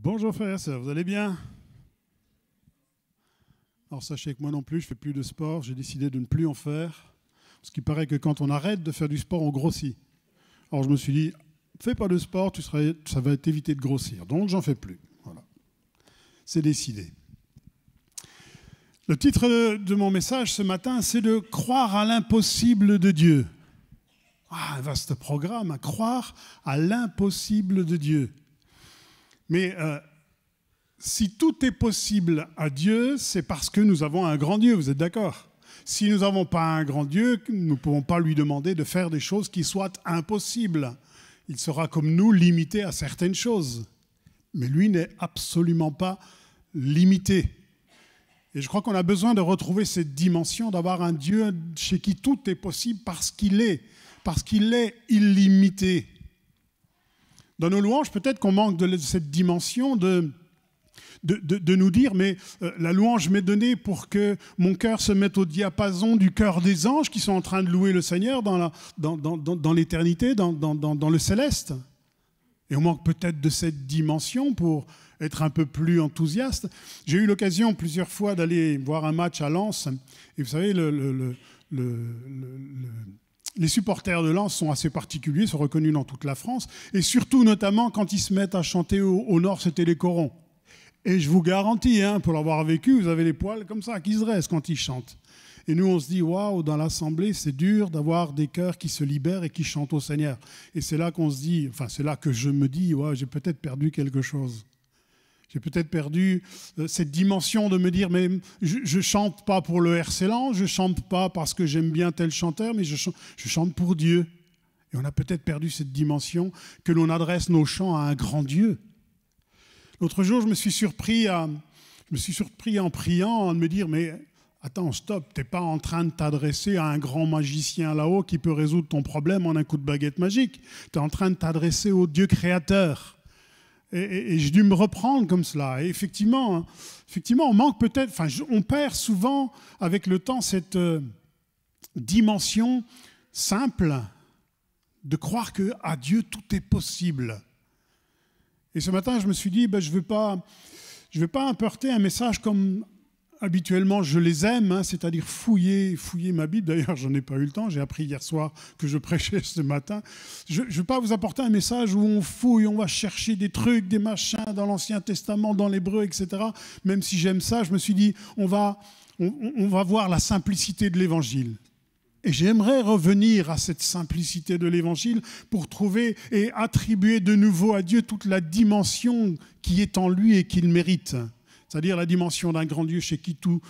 Bonjour frères et sœurs, vous allez bien? Alors sachez que moi non plus, je ne fais plus de sport, j'ai décidé de ne plus en faire, parce qu'il paraît que quand on arrête de faire du sport, on grossit. Alors je me suis dit, fais pas de sport, ça va t'éviter de grossir, donc j'en fais plus. Voilà. C'est décidé. Le titre de mon message ce matin, c'est de croire à l'impossible de Dieu. Ah, un vaste programme, à croire à l'impossible de Dieu. Mais si tout est possible à Dieu, c'est parce que nous avons un grand Dieu, vous êtes d'accord? Si nous n'avons pas un grand Dieu, nous ne pouvons pas lui demander de faire des choses qui soient impossibles. Il sera comme nous limité à certaines choses. Mais lui n'est absolument pas limité. Et je crois qu'on a besoin de retrouver cette dimension, d'avoir un Dieu chez qui tout est possible parce qu'il est illimité. Dans nos louanges, peut-être qu'on manque de cette dimension de nous dire, mais la louange m'est donnée pour que mon cœur se mette au diapason du cœur des anges qui sont en train de louer le Seigneur dans l'éternité, dans le céleste. Et on manque peut-être de cette dimension pour être un peu plus enthousiaste. J'ai eu l'occasion plusieurs fois d'aller voir un match à Lens. Et vous savez, les supporters de Lens sont assez particuliers, sont reconnus dans toute la France. Et surtout, notamment, quand ils se mettent à chanter au nord, c'était les corons. Et je vous garantis, pour l'avoir vécu, vous avez les poils comme ça qui se dressent quand ils chantent. Et nous, on se dit, waouh, dans l'assemblée, c'est dur d'avoir des cœurs qui se libèrent et qui chantent au Seigneur. Et c'est là qu'on se dit, c'est là que je me dis, waouh, j'ai peut-être perdu quelque chose. J'ai peut-être perdu cette dimension de me dire, mais je ne chante pas pour le RC Lens, je ne chante pas parce que j'aime bien tel chanteur, mais je chante pour Dieu. Et on a peut-être perdu cette dimension que l'on adresse nos chants à un grand Dieu. L'autre jour, je me suis surpris en priant, de me dire, mais attends, stop, tu n'es pas en train de t'adresser à un grand magicien là-haut qui peut résoudre ton problème en un coup de baguette magique. Tu es en train de t'adresser au Dieu créateur. Et j'ai dû me reprendre comme cela. Et effectivement, on manque peut-être, on perd souvent avec le temps cette dimension simple de croire qu'à Dieu tout est possible. Et ce matin, je me suis dit, je ne vais pas apporter un message comme habituellement je les aime, c'est-à-dire fouiller ma Bible. D'ailleurs, je n'en ai pas eu le temps, j'ai appris hier soir que je prêchais ce matin. Je ne vais pas vous apporter un message où on fouille, on va chercher des trucs, des machins dans l'Ancien Testament, dans l'Hébreu, etc. Même si j'aime ça, je me suis dit, on va voir la simplicité de l'Évangile. Et j'aimerais revenir à cette simplicité de l'Évangile pour trouver et attribuer de nouveau à Dieu toute la dimension qui est en lui et qu'il mérite. C'est-à-dire la dimension d'un grand Dieu chez qui tout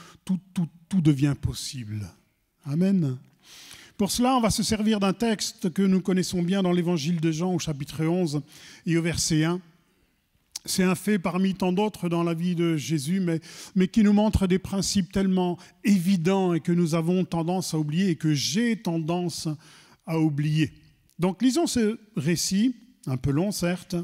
devient possible. Amen. Pour cela, on va se servir d'un texte que nous connaissons bien dans l'Évangile de Jean au chapitre 11 et au verset 1. C'est un fait parmi tant d'autres dans la vie de Jésus, mais qui nous montre des principes tellement évidents et que nous avons tendance à oublier et que j'ai tendance à oublier. Donc lisons ce récit, un peu long certes.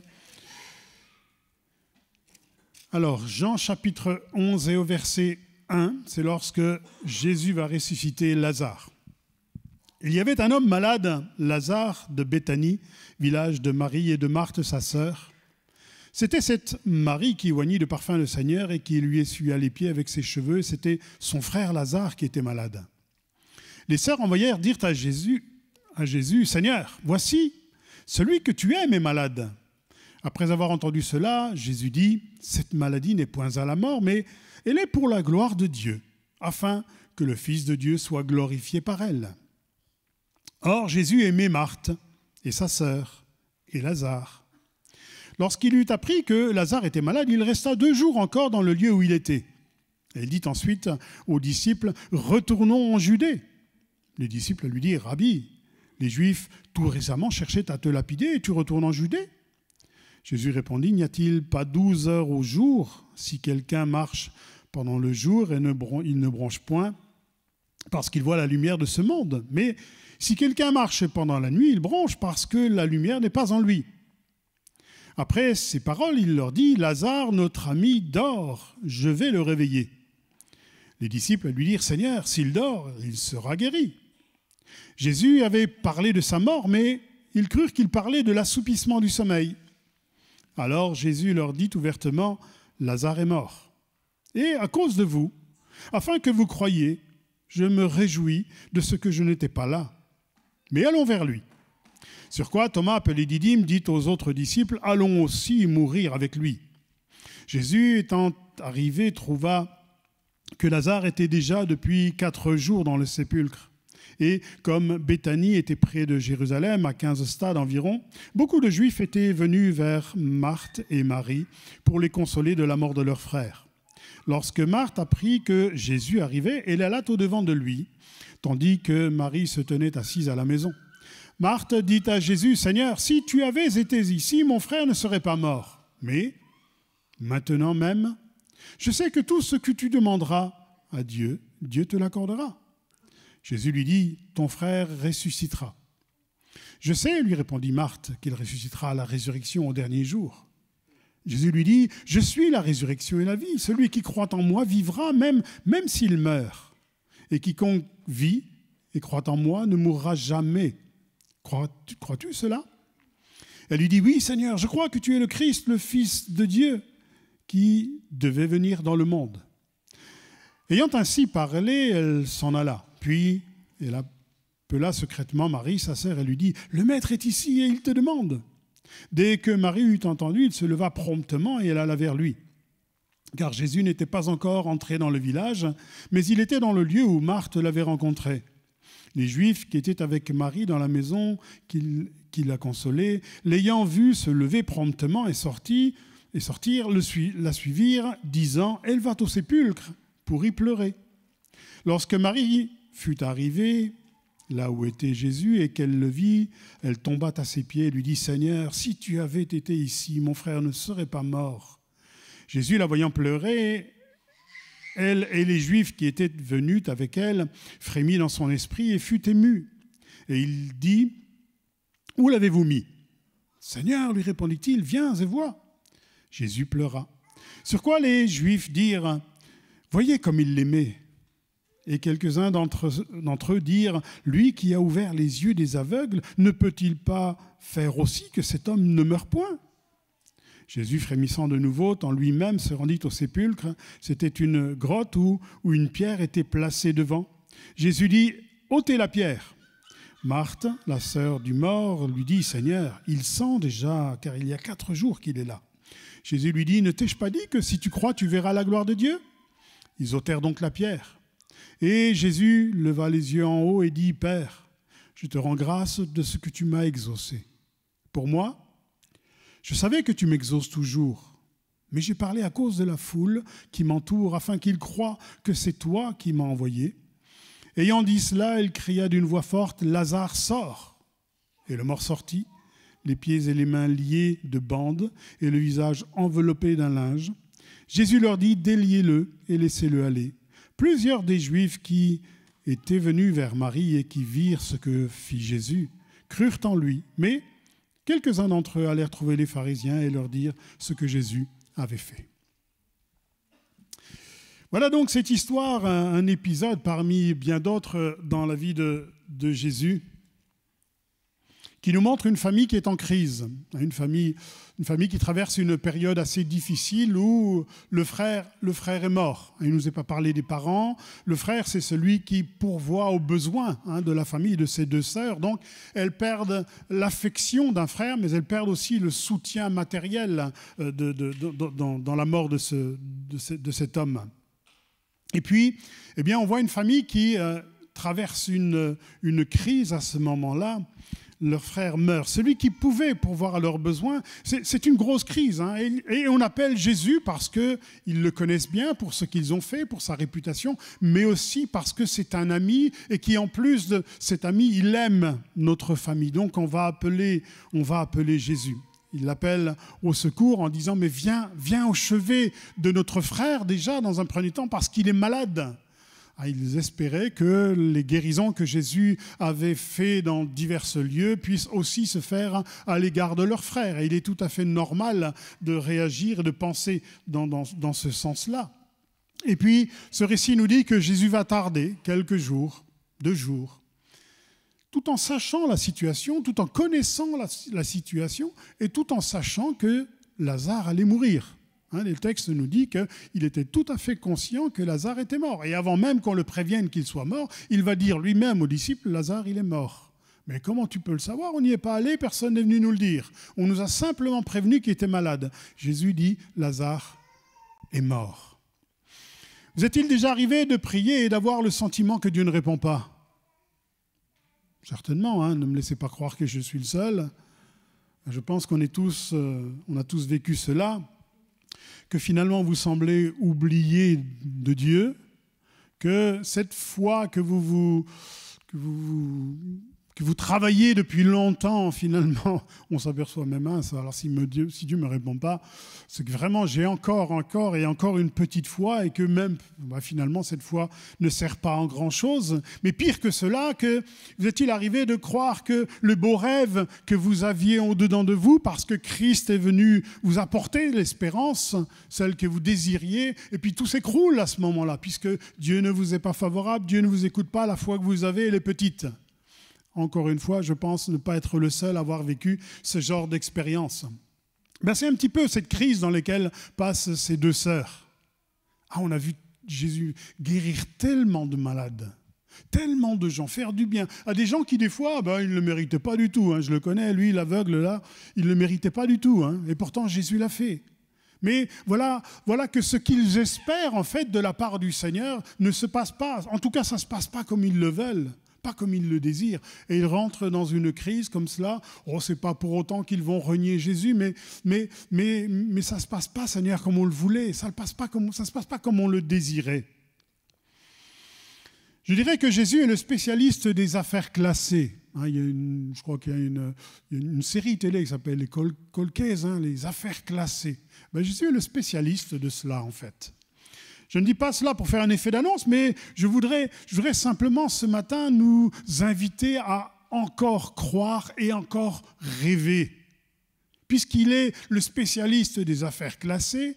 Alors, Jean chapitre 11 et au verset 1, c'est lorsque Jésus va ressusciter Lazare. Il y avait un homme malade, Lazare de Béthanie, village de Marie et de Marthe, sa sœur. C'était cette Marie qui oignit de parfum le Seigneur et qui lui essuya les pieds avec ses cheveux. C'était son frère Lazare qui était malade. Les sœurs envoyèrent dire à Jésus, « Seigneur, voici, celui que tu aimes est malade. » Après avoir entendu cela, Jésus dit, « Cette maladie n'est point à la mort, mais elle est pour la gloire de Dieu, afin que le Fils de Dieu soit glorifié par elle. » Or, Jésus aimait Marthe et sa sœur et Lazare. Lorsqu'il eut appris que Lazare était malade, il resta 2 jours encore dans le lieu où il était. Et il dit ensuite aux disciples, « Retournons en Judée. » Les disciples lui dirent, « Rabbi, les Juifs tout récemment cherchaient à te lapider et tu retournes en Judée ?» Jésus répondit, « N'y a-t-il pas 12 heures au jour? Si quelqu'un marche pendant le jour, il ne bronche point parce qu'il voit la lumière de ce monde. Mais si quelqu'un marche pendant la nuit, il bronche parce que la lumière n'est pas en lui. » Après ces paroles, il leur dit, « Lazare, notre ami, dort, je vais le réveiller. » Les disciples lui dirent, « Seigneur, s'il dort, il sera guéri. » Jésus avait parlé de sa mort, mais ils crurent qu'il parlait de l'assoupissement du sommeil. Alors Jésus leur dit ouvertement, « Lazare est mort. Et à cause de vous, afin que vous croyiez, je me réjouis de ce que je n'étais pas là. Mais allons vers lui. » Sur quoi Thomas, appelé Didyme, dit aux autres disciples, « Allons aussi mourir avec lui. » Jésus, étant arrivé, trouva que Lazare était déjà depuis 4 jours dans le sépulcre. Et comme Béthanie était près de Jérusalem, à 15 stades environ, beaucoup de Juifs étaient venus vers Marthe et Marie pour les consoler de la mort de leur frère. Lorsque Marthe apprit que Jésus arrivait, elle alla au-devant de lui, tandis que Marie se tenait assise à la maison. Marthe dit à Jésus, « Seigneur, si tu avais été ici, mon frère ne serait pas mort. Mais maintenant même, je sais que tout ce que tu demanderas à Dieu, Dieu te l'accordera. » Jésus lui dit, « Ton frère ressuscitera. » « Je sais, lui répondit Marthe, qu'il ressuscitera à la résurrection au dernier jour. » Jésus lui dit, « Je suis la résurrection et la vie. Celui qui croit en moi vivra même s'il meurt. Et quiconque vit et croit en moi ne mourra jamais. » Crois-tu cela ? Elle lui dit, « Oui, Seigneur, je crois que tu es le Christ, le Fils de Dieu, qui devait venir dans le monde. » Ayant ainsi parlé, elle s'en alla. Puis, elle appela secrètement Marie, sa sœur, et lui dit, « Le Maître est ici et il te demande. » Dès que Marie eut entendu, il se leva promptement et elle alla vers lui. Car Jésus n'était pas encore entré dans le village, mais il était dans le lieu où Marthe l'avait rencontré. Les Juifs qui étaient avec Marie dans la maison, qui la consolaient, l'ayant vue se lever promptement et sortir, la suivirent, disant, « Elle va au sépulcre pour y pleurer. » Lorsque Marie fut arrivée là où était Jésus et qu'elle le vit, elle tomba à ses pieds et lui dit, « Seigneur, si tu avais été ici, mon frère ne serait pas mort. » Jésus, la voyant pleurer, elle et les Juifs qui étaient venus avec elle, frémit dans son esprit et fut ému. Et il dit, « Où l'avez-vous mis ?»« Seigneur, lui répondit-il, viens et vois. » Jésus pleura. Sur quoi les Juifs dirent, « Voyez comme il l'aimait. » Et quelques-uns d'entre eux dirent, « Lui qui a ouvert les yeux des aveugles, ne peut-il pas faire aussi que cet homme ne meure point ?» Jésus, frémissant de nouveau, en lui-même se rendit au sépulcre. C'était une grotte où une pierre était placée devant. Jésus dit, « ôtez la pierre. » Marthe, la sœur du mort, lui dit, « Seigneur, il sent déjà, car il y a 4 jours qu'il est là. » Jésus lui dit, « Ne t'ai-je pas dit que si tu crois, tu verras la gloire de Dieu ?» Ils ôtèrent donc la pierre. Et Jésus leva les yeux en haut et dit, « Père, je te rends grâce de ce que tu m'as exaucé. Pour moi, je savais que tu m'exauces toujours, mais j'ai parlé à cause de la foule qui m'entoure, afin qu'ils croient que c'est toi qui m'as envoyé. » Ayant dit cela, elle cria d'une voix forte, « Lazare, sort !» Et le mort sortit, les pieds et les mains liés de bandes et le visage enveloppé d'un linge. Jésus leur dit, « Déliez-le et laissez-le aller. » Plusieurs des Juifs qui étaient venus vers Marie et qui virent ce que fit Jésus crurent en lui, mais quelques-uns d'entre eux allèrent trouver les pharisiens et leur dire ce que Jésus avait fait. Voilà donc cette histoire, un épisode parmi bien d'autres dans la vie de Jésus, qui nous montre une famille qui est en crise, une famille qui traverse une période assez difficile où le frère est mort. Il ne nous est pas parlé des parents. Le frère, c'est celui qui pourvoit aux besoins de la famille, de ses 2 sœurs. Donc, elles perdent l'affection d'un frère, mais elles perdent aussi le soutien matériel dans la mort de cet homme. Et puis, eh bien, on voit une famille qui traverse une crise à ce moment-là. Leur frère meurt. Celui qui pouvait pourvoir à leurs besoins, c'est une grosse crise. Et on appelle Jésus parce qu'ils le connaissent bien, pour ce qu'ils ont fait, pour sa réputation, mais aussi parce que c'est un ami et qui, en plus de cet ami, il aime notre famille. Donc, on va appeler Jésus. Il l'appelle au secours en disant, « Mais viens au chevet de notre frère déjà, dans un premier temps, parce qu'il est malade. » Ils espéraient que les guérisons que Jésus avait faites dans divers lieux puissent aussi se faire à l'égard de leurs frères. Et il est tout à fait normal de réagir et de penser dans ce sens-là. Et puis, ce récit nous dit que Jésus va tarder quelques jours, 2 jours, tout en sachant la situation, tout en connaissant la situation et tout en sachant que Lazare allait mourir. Le texte nous dit qu'il était tout à fait conscient que Lazare était mort. Et avant même qu'on le prévienne qu'il soit mort, il va dire lui-même aux disciples, Lazare, il est mort. Mais comment tu peux le savoir? On n'y est pas allé, personne n'est venu nous le dire. On nous a simplement prévenu qu'il était malade. Jésus dit, Lazare est mort. Vous est-il déjà arrivé de prier et d'avoir le sentiment que Dieu ne répond pas? Certainement, ne me laissez pas croire que je suis le seul. Je pense qu'on a tous vécu cela, que finalement vous semblez oublier de Dieu, que cette foi que vous travaillez depuis longtemps, finalement, on s'aperçoit même, alors si Dieu ne me répond pas, c'est que vraiment j'ai encore une petite foi et que même, finalement, cette foi ne sert pas en grand-chose. Mais pire que cela, que vous est-il arrivé de croire que le beau rêve que vous aviez au-dedans de vous, parce que Christ est venu vous apporter l'espérance, celle que vous désiriez, et puis tout s'écroule à ce moment-là, puisque Dieu ne vous est pas favorable, Dieu ne vous écoute pas, la foi que vous avez, elle est petite. Encore une fois, je pense ne pas être le seul à avoir vécu ce genre d'expérience. C'est un petit peu cette crise dans laquelle passent ces deux sœurs. On a vu Jésus guérir tellement de malades, tellement de gens, faire du bien à des gens qui, des fois, ils ne le méritaient pas du tout. Je le connais, lui, l'aveugle, là, il ne le méritait pas du tout. Et pourtant, Jésus l'a fait. Mais voilà que ce qu'ils espèrent, en fait, de la part du Seigneur ne se passe pas. En tout cas, ça ne se passe pas comme ils le veulent. Pas comme ils le désirent. Et ils rentrent dans une crise comme cela. Ce n'est pas pour autant qu'ils vont renier Jésus, mais ça ne se passe pas, Seigneur, comme on le voulait. Ça ne se passe pas comme on le désirait. Je dirais que Jésus est le spécialiste des affaires classées. Je crois qu'il y a une série télé qui s'appelle les Cold Cases, les affaires classées. Jésus est le spécialiste de cela, en fait. Je ne dis pas cela pour faire un effet d'annonce, mais je voudrais simplement ce matin nous inviter à encore croire et encore rêver. Puisqu'il est le spécialiste des affaires classées,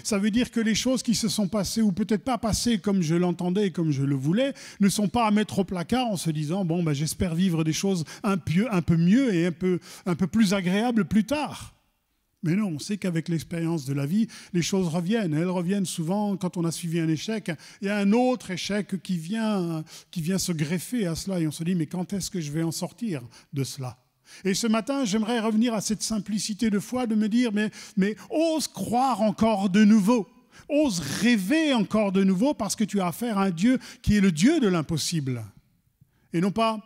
ça veut dire que les choses qui se sont passées, ou peut-être pas passées comme je l'entendais et comme je le voulais, ne sont pas à mettre au placard en se disant « j'espère vivre des choses un peu mieux et un peu plus agréables plus tard ». Mais non, on sait qu'avec l'expérience de la vie, les choses reviennent. Elles reviennent souvent quand on a suivi un échec. Il y a un autre échec qui vient se greffer à cela. Et on se dit, mais quand est-ce que je vais en sortir de cela? Et ce matin, j'aimerais revenir à cette simplicité de foi, de me dire, mais ose croire encore de nouveau. Ose rêver encore de nouveau parce que tu as affaire à un Dieu qui est le Dieu de l'impossible. Et non pas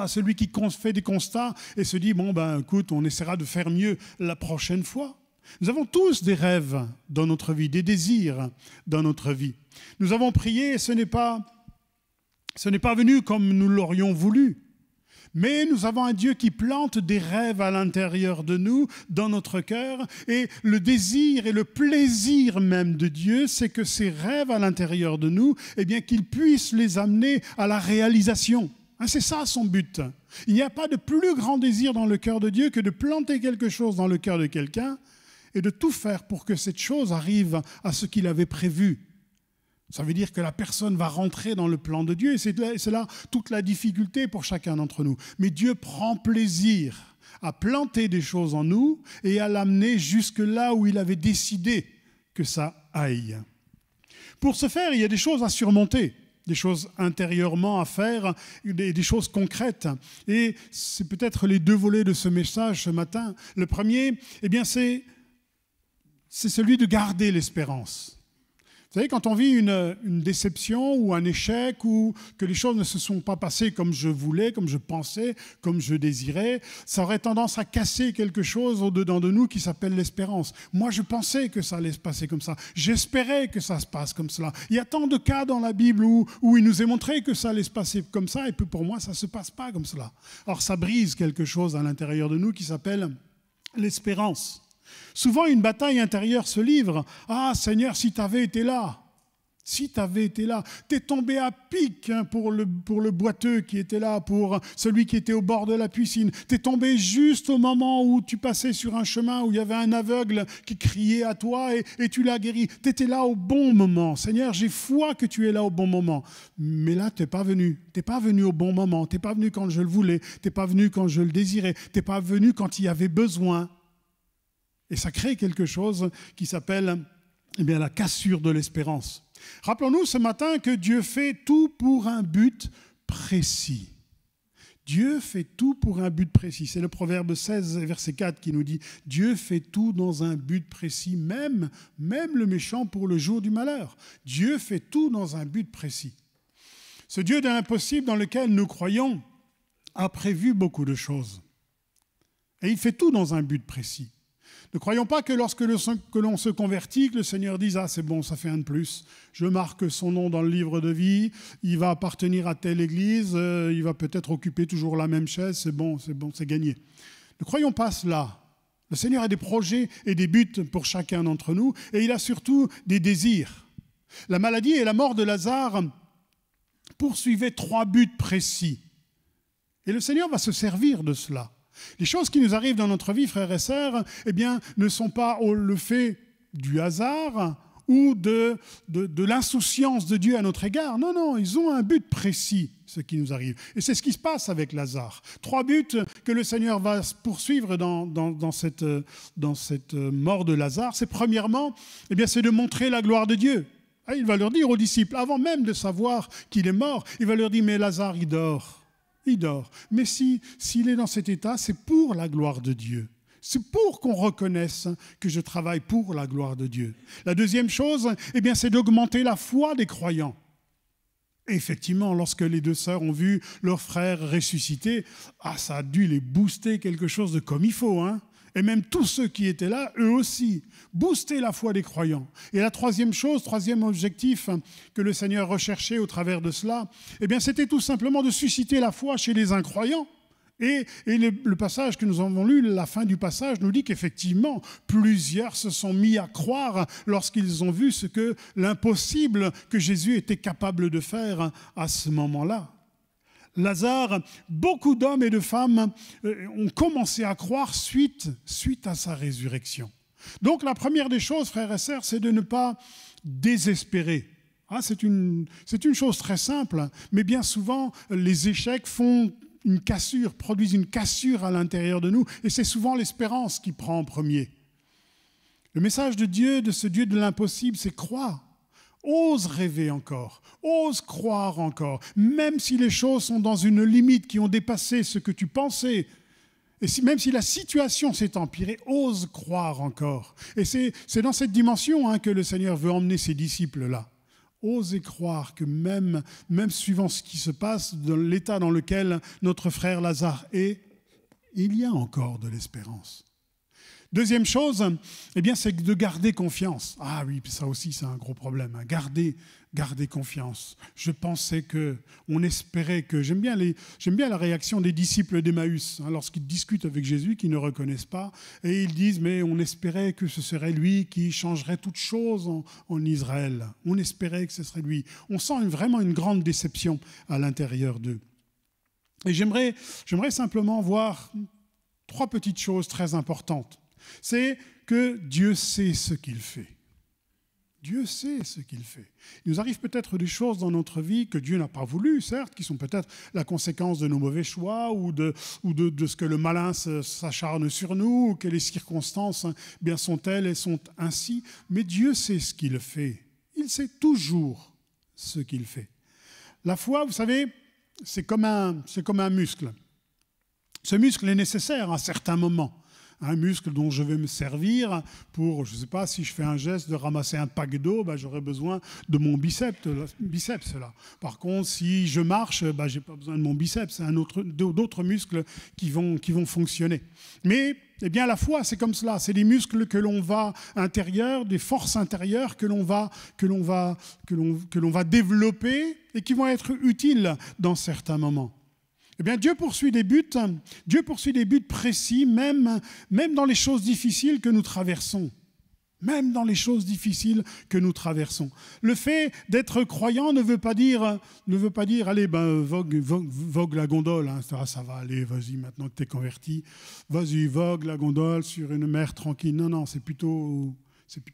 celui qui fait des constats et se dit, écoute, on essaiera de faire mieux la prochaine fois. Nous avons tous des rêves dans notre vie, des désirs dans notre vie. Nous avons prié et ce n'est pas venu comme nous l'aurions voulu. Mais nous avons un Dieu qui plante des rêves à l'intérieur de nous, dans notre cœur. Et le désir et le plaisir même de Dieu, c'est que ces rêves à l'intérieur de nous, qu'il puisse les amener à la réalisation. C'est ça son but. Il n'y a pas de plus grand désir dans le cœur de Dieu que de planter quelque chose dans le cœur de quelqu'un et de tout faire pour que cette chose arrive à ce qu'il avait prévu. Ça veut dire que la personne va rentrer dans le plan de Dieu et c'est là toute la difficulté pour chacun d'entre nous. Mais Dieu prend plaisir à planter des choses en nous et à l'amener jusque là où il avait décidé que ça aille. Pour ce faire, il y a des choses à surmonter. Des choses intérieurement à faire, des choses concrètes. Et c'est peut-être les deux volets de ce message ce matin. Le premier, c'est celui de garder l'espérance. Vous savez, quand on vit une déception ou un échec ou que les choses ne se sont pas passées comme je voulais, comme je pensais, comme je désirais, ça aurait tendance à casser quelque chose au-dedans de nous qui s'appelle l'espérance. Moi, je pensais que ça allait se passer comme ça. J'espérais que ça se passe comme cela. Il y a tant de cas dans la Bible où il nous est montré que ça allait se passer comme ça et puis pour moi, ça ne se passe pas comme cela. Alors, ça brise quelque chose à l'intérieur de nous qui s'appelle l'espérance. Souvent, une bataille intérieure se livre. « Ah, Seigneur, si tu avais été là, si tu avais été là, tu es tombé à pic pour le boiteux qui était là, pour celui qui était au bord de la piscine. Tu es tombé juste au moment où tu passais sur un chemin où il y avait un aveugle qui criait à toi et tu l'as guéri. Tu étais là au bon moment. Seigneur, j'ai foi que tu es là au bon moment. Mais là, tu n'es pas venu. Tu n'es pas venu au bon moment. Tu n'es pas venu quand je le voulais. Tu n'es pas venu quand je le désirais. Tu n'es pas venu quand il y avait besoin. Et ça crée quelque chose qui s'appelle la cassure de l'espérance. Rappelons-nous ce matin que Dieu fait tout pour un but précis. Dieu fait tout pour un but précis. C'est le Proverbe 16, verset 4 qui nous dit « Dieu fait tout dans un but précis, même le méchant pour le jour du malheur. Dieu fait tout dans un but précis. » Ce Dieu de l'impossible dans lequel nous croyons a prévu beaucoup de choses. Et il fait tout dans un but précis. Ne croyons pas que lorsque l'on se convertit, que le Seigneur dise « Ah, c'est bon, ça fait un de plus. Je marque son nom dans le livre de vie. Il va appartenir à telle église. Il va peut-être occuper toujours la même chaise. C'est bon, c'est gagné. » Ne croyons pas cela. Le Seigneur a des projets et des buts pour chacun d'entre nous. Et il a surtout des désirs. La maladie et la mort de Lazare poursuivaient 3 buts précis. Et le Seigneur va se servir de cela. Les choses qui nous arrivent dans notre vie, frères et sœurs, ne sont pas le fait du hasard ou de l'insouciance de Dieu à notre égard. Non, ils ont un but précis, ce qui nous arrive. Et c'est ce qui se passe avec Lazare. 3 buts que le Seigneur va poursuivre dans cette mort de Lazare. C'est premièrement, c'est de montrer la gloire de Dieu. Il va leur dire aux disciples, avant même de savoir qu'il est mort, il va leur dire, mais Lazare, il dort. Il dort. Mais s'il est dans cet état, c'est pour la gloire de Dieu. C'est pour qu'on reconnaisse que je travaille pour la gloire de Dieu. La deuxième chose, c'est d'augmenter la foi des croyants. Et effectivement, lorsque les 2 sœurs ont vu leur frère ressusciter, ça a dû les booster quelque chose de comme il faut, hein. Et même tous ceux qui étaient là, eux aussi, booster la foi des croyants. Et la troisième objectif que le Seigneur recherchait au travers de cela, c'était tout simplement de susciter la foi chez les incroyants. Et le passage que nous avons lu, la fin du passage, nous dit qu'effectivement, plusieurs se sont mis à croire lorsqu'ils ont vu ce que l'impossible que Jésus était capable de faire à ce moment-là. Lazare, beaucoup d'hommes et de femmes ont commencé à croire suite à sa résurrection. Donc la première des choses, frères et sœurs, c'est de ne pas désespérer. C'est une chose très simple, mais bien souvent, les échecs produisent une cassure à l'intérieur de nous, et c'est souvent l'espérance qui prend en premier. Le message de Dieu, de ce Dieu de l'impossible, c'est croire. Ose rêver encore, ose croire encore, même si les choses sont dans une limite, qui ont dépassé ce que tu pensais, et même si la situation s'est empirée, ose croire encore. Et c'est dans cette dimension que le Seigneur veut emmener ses disciples là. Osez croire que même suivant ce qui se passe, dans l'état dans lequel notre frère Lazare est, il y a encore de l'espérance. Deuxième chose, c'est de garder confiance. Ah oui, ça aussi c'est un gros problème. Garder confiance. Je pensais on espérait que... J'aime bien la réaction des disciples d'Emmaüs, lorsqu'ils discutent avec Jésus, qu'ils ne reconnaissent pas, et ils disent, mais on espérait que ce serait lui qui changerait toutes choses en Israël. On espérait que ce serait lui. On sent vraiment une grande déception à l'intérieur d'eux. Et j'aimerais simplement voir 3 petites choses très importantes. C'est que Dieu sait ce qu'il fait. Dieu sait ce qu'il fait. Il nous arrive peut-être des choses dans notre vie que Dieu n'a pas voulu, certes, qui sont peut-être la conséquence de nos mauvais choix ou de ce que le malin s'acharne sur nous, ou que les circonstances sont telles et sont ainsi. Mais Dieu sait ce qu'il fait. Il sait toujours ce qu'il fait. La foi, vous savez, c'est comme un muscle. Ce muscle est nécessaire à certains moments. Un muscle dont je vais me servir pour, je ne sais pas, si je fais un geste de ramasser un pack d'eau, j'aurai besoin de mon biceps là. Par contre, si je marche, je n'ai pas besoin de mon biceps, c'est d'autres muscles qui vont fonctionner. Mais la foi, c'est comme cela, c'est des muscles que l'on va intérieurs, des forces intérieures que l'on va développer et qui vont être utiles dans certains moments. Dieu poursuit des buts précis, même dans les choses difficiles que nous traversons. Même dans les choses difficiles que nous traversons. Le fait d'être croyant ne veut pas dire allez, vogue la gondole, ça va aller, vas-y, maintenant que tu es converti, vas-y, vogue la gondole sur une mer tranquille. Non, c'est plutôt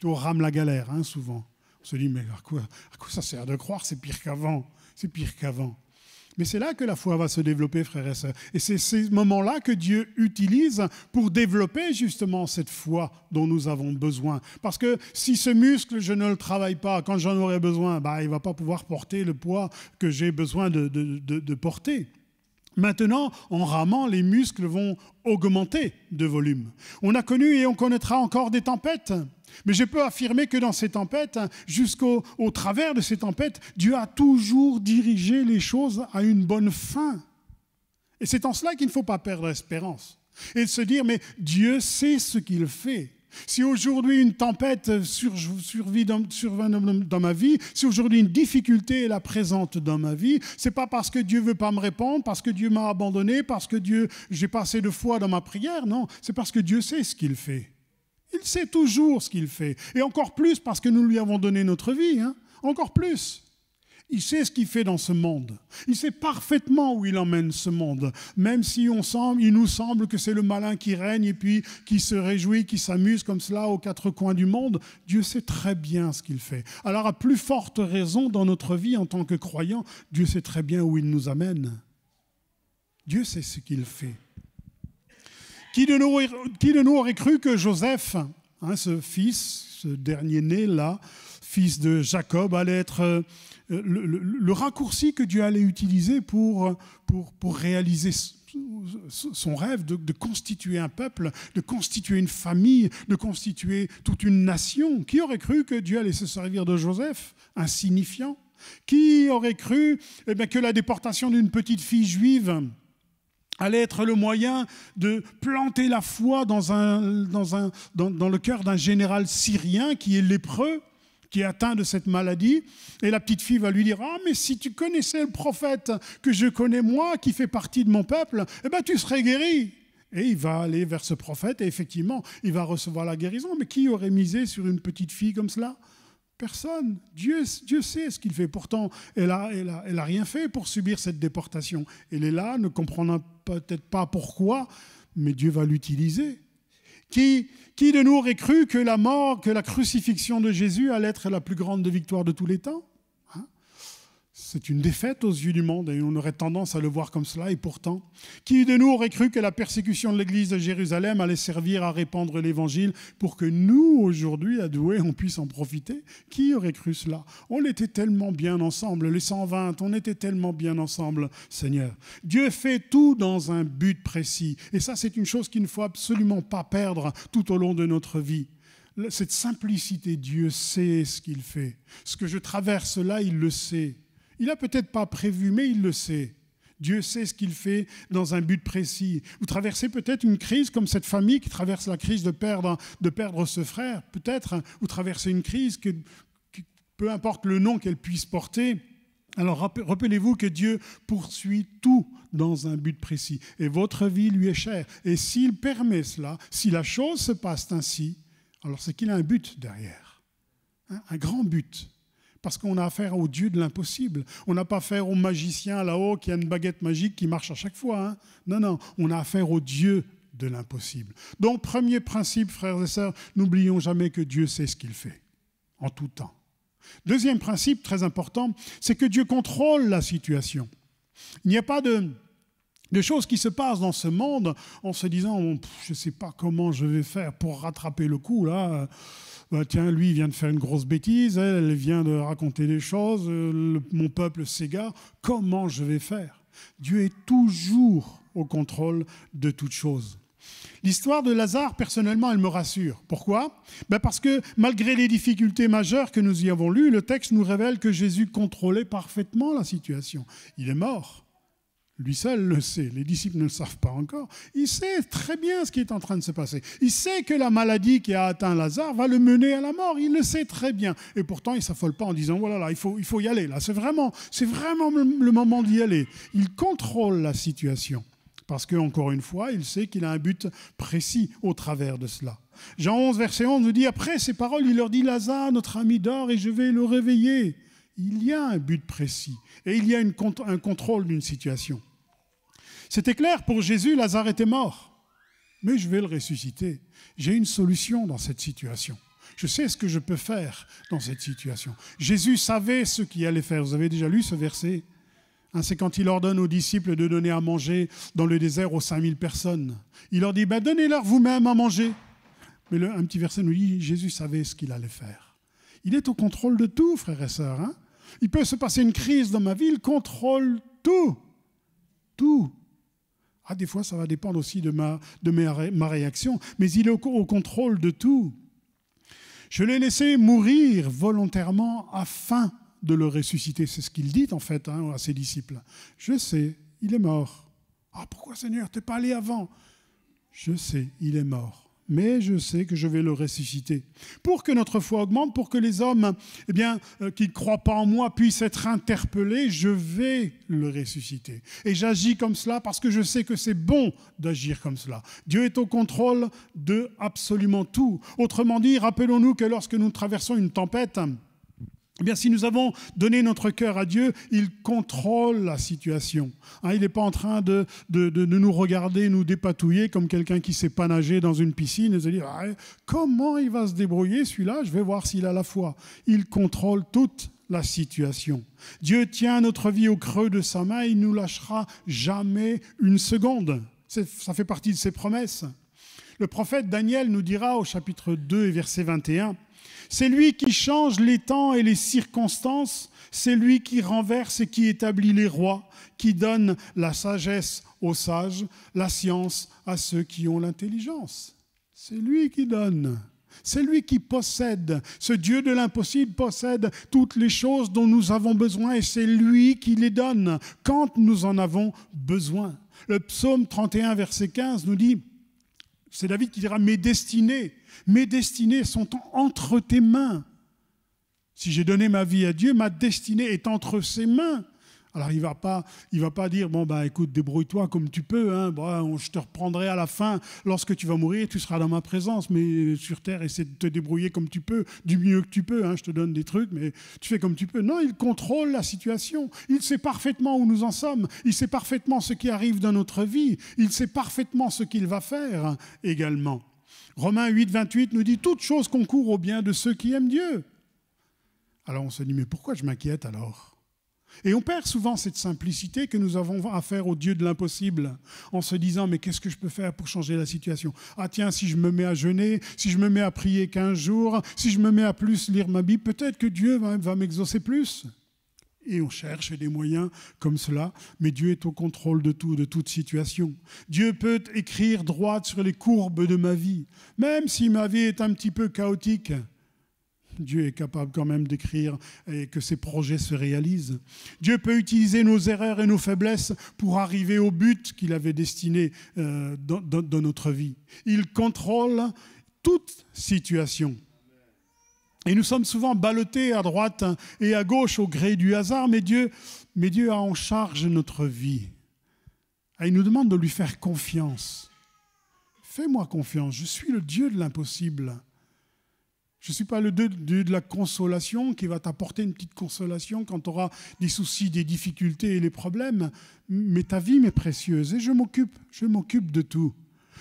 rame la galère, souvent. On se dit, mais à quoi ça sert de croire, c'est pire qu'avant. Mais c'est là que la foi va se développer, frères et sœurs. Et c'est ces moments-là que Dieu utilise pour développer justement cette foi dont nous avons besoin. Parce que si ce muscle, je ne le travaille pas, quand j'en aurai besoin, il ne va pas pouvoir porter le poids que j'ai besoin de porter. Maintenant, en ramant, les muscles vont augmenter de volume. On a connu et on connaîtra encore des tempêtes. Mais je peux affirmer que dans ces tempêtes, jusqu'au travers de ces tempêtes, Dieu a toujours dirigé les choses à une bonne fin. Et c'est en cela qu'il ne faut pas perdre espérance. Et de se dire, mais Dieu sait ce qu'il fait. Si aujourd'hui une tempête survient dans ma vie, si aujourd'hui une difficulté est là présente dans ma vie, c'est pas parce que Dieu veut pas me répondre, parce que Dieu m'a abandonné, parce que j'ai pas assez de foi dans ma prière, non, c'est parce que Dieu sait ce qu'il fait. Il sait toujours ce qu'il fait. Et encore plus parce que nous lui avons donné notre vie. Encore plus. Il sait ce qu'il fait dans ce monde. Il sait parfaitement où il emmène ce monde. Même si il nous semble que c'est le malin qui règne et puis qui se réjouit, qui s'amuse comme cela aux quatre coins du monde, Dieu sait très bien ce qu'il fait. Alors à plus forte raison dans notre vie en tant que croyants, Dieu sait très bien où il nous amène. Dieu sait ce qu'il fait. Qui de nous aurait cru que Joseph, ce fils, ce dernier-né-là, fils de Jacob, allait être le raccourci que Dieu allait utiliser pour réaliser son rêve de constituer un peuple, de constituer une famille, de constituer toute une nation. Qui aurait cru que Dieu allait se servir de Joseph, insignifiant? Qui aurait cru que la déportation d'une petite fille juive allait être le moyen de planter la foi dans le cœur d'un général syrien qui est lépreux, qui est atteint de cette maladie, et la petite fille va lui dire « Ah, mais si tu connaissais le prophète que je connais moi, qui fait partie de mon peuple, tu serais guéri !» Et il va aller vers ce prophète, et effectivement, il va recevoir la guérison. Mais qui aurait misé sur une petite fille comme cela ? Personne. Dieu sait ce qu'il fait. Pourtant, elle a rien fait pour subir cette déportation. Elle est là, ne comprenant peut-être pas pourquoi, mais Dieu va l'utiliser. Qui de nous aurait cru que la mort, que la crucifixion de Jésus allait être la plus grande victoire de tous les temps ? C'est une défaite aux yeux du monde et on aurait tendance à le voir comme cela. Et pourtant, qui de nous aurait cru que la persécution de l'église de Jérusalem allait servir à répandre l'évangile pour que nous, aujourd'hui, à Douai, on puisse en profiter ? Qui aurait cru cela ? On était tellement bien ensemble, les 120, on était tellement bien ensemble, Seigneur. Dieu fait tout dans un but précis. Et ça, c'est une chose qu'il ne faut absolument pas perdre tout au long de notre vie. Cette simplicité, Dieu sait ce qu'il fait. Ce que je traverse là, il le sait. Il n'a peut-être pas prévu, mais il le sait. Dieu sait ce qu'il fait dans un but précis. Vous traversez peut-être une crise comme cette famille qui traverse la crise de perdre ce frère. Peut-être vous traversez une crise que peu importe le nom qu'elle puisse porter. Alors rappelez-vous que Dieu poursuit tout dans un but précis. Et votre vie lui est chère. Et s'il permet cela, si la chose se passe ainsi, alors c'est qu'il a un but derrière. Un grand but. Parce qu'on a affaire au Dieu de l'impossible. On n'a pas affaire au magicien là-haut qui a une baguette magique qui marche à chaque fois. Non, on a affaire au Dieu de l'impossible. Donc, premier principe, frères et sœurs, n'oublions jamais que Dieu sait ce qu'il fait, en tout temps. Deuxième principe, très important, c'est que Dieu contrôle la situation. Il n'y a pas de choses qui se passent dans ce monde en se disant « je ne sais pas comment je vais faire pour rattraper le coup, là ». Tiens, lui, il vient de faire une grosse bêtise, elle vient de raconter des choses, mon peuple s'égare, comment je vais faire ? Dieu est toujours au contrôle de toutes choses. L'histoire de Lazare, personnellement, elle me rassure. Pourquoi ? Parce que malgré les difficultés majeures que nous y avons lues, le texte nous révèle que Jésus contrôlait parfaitement la situation. Il est mort. Lui seul le sait, les disciples ne le savent pas encore. Il sait très bien ce qui est en train de se passer. Il sait que la maladie qui a atteint Lazare va le mener à la mort. Il le sait très bien. Et pourtant, il ne s'affole pas en disant « voilà, là, il faut y aller. Là, c'est vraiment le moment d'y aller. » Il contrôle la situation. Parce qu'encore une fois, il sait qu'il a un but précis au travers de cela. Jean 11, verset 11 nous dit « Après ces paroles, il leur dit « Lazare, notre ami dort et je vais le réveiller. » Il y a un but précis et il y a un contrôle d'une situation. C'était clair, pour Jésus, Lazare était mort. Mais je vais le ressusciter. J'ai une solution dans cette situation. Je sais ce que je peux faire dans cette situation. Jésus savait ce qu'il allait faire. Vous avez déjà lu ce verset ? C'est quand il ordonne aux disciples de donner à manger dans le désert aux 5000 personnes. Il leur dit, donnez-leur vous-même à manger. Mais un petit verset nous dit, Jésus savait ce qu'il allait faire. Il est au contrôle de tout, frères et sœurs. Il peut se passer une crise dans ma vie, il contrôle tout. Tout. Des fois, ça va dépendre aussi de ma réaction, mais il est au contrôle de tout. Je l'ai laissé mourir volontairement afin de le ressusciter. C'est ce qu'il dit en fait à ses disciples. Je sais, il est mort. Pourquoi Seigneur, t'es pas allé avant? Je sais, il est mort. Mais je sais que je vais le ressusciter. Pour que notre foi augmente, pour que les hommes qui ne croient pas en moi puissent être interpellés, je vais le ressusciter. Et j'agis comme cela parce que je sais que c'est bon d'agir comme cela. Dieu est au contrôle de absolument tout. Autrement dit, rappelons-nous que lorsque nous traversons une tempête, si nous avons donné notre cœur à Dieu, il contrôle la situation. Il n'est pas en train de nous regarder, nous dépatouiller comme quelqu'un qui ne sait pas nager dans une piscine et de se dire comment il va se débrouiller celui-là, je vais voir s'il a la foi. Il contrôle toute la situation. Dieu tient notre vie au creux de sa main, il ne nous lâchera jamais une seconde. Ça fait partie de ses promesses. Le prophète Daniel nous dira au chapitre 2 et verset 21, c'est lui qui change les temps et les circonstances, c'est lui qui renverse et qui établit les rois, qui donne la sagesse aux sages, la science à ceux qui ont l'intelligence. C'est lui qui donne, c'est lui qui possède. Ce Dieu de l'impossible possède toutes les choses dont nous avons besoin et c'est lui qui les donne quand nous en avons besoin. Le psaume 31, verset 15 nous dit, c'est David qui dira, mes destinées sont entre tes mains. Si j'ai donné ma vie à Dieu, ma destinée est entre ses mains. Alors il va pas dire, écoute, débrouille-toi comme tu peux, je te reprendrai à la fin, lorsque tu vas mourir, tu seras dans ma présence, mais sur terre, essaie de te débrouiller comme tu peux, du mieux que tu peux, je te donne des trucs, mais tu fais comme tu peux. Non, il contrôle la situation, il sait parfaitement où nous en sommes, il sait parfaitement ce qui arrive dans notre vie, il sait parfaitement ce qu'il va faire également. Romains 8, 28 nous dit, toute chose concourt au bien de ceux qui aiment Dieu. Alors on se dit, mais pourquoi je m'inquiète alors ? Et on perd souvent cette simplicité que nous avons à faire au Dieu de l'impossible, en se disant, mais qu'est-ce que je peux faire pour changer la situation ? Tiens, si je me mets à jeûner, si je me mets à prier 15 jours, si je me mets à plus lire ma Bible, peut-être que Dieu va m'exaucer plus. Et on cherche des moyens comme cela, mais Dieu est au contrôle de tout, de toute situation. Dieu peut écrire droit sur les courbes de ma vie, même si ma vie est un petit peu chaotique. Dieu est capable quand même d'écrire et que ses projets se réalisent. Dieu peut utiliser nos erreurs et nos faiblesses pour arriver au but qu'il avait destiné dans notre vie. Il contrôle toute situation. Et nous sommes souvent ballottés à droite et à gauche au gré du hasard, mais Dieu a en charge notre vie. Et il nous demande de lui faire confiance. Fais-moi confiance, je suis le Dieu de l'impossible. Je ne suis pas le Dieu de la consolation qui va t'apporter une petite consolation quand tu auras des soucis, des difficultés et les problèmes. Mais ta vie m'est précieuse et je m'occupe de tout.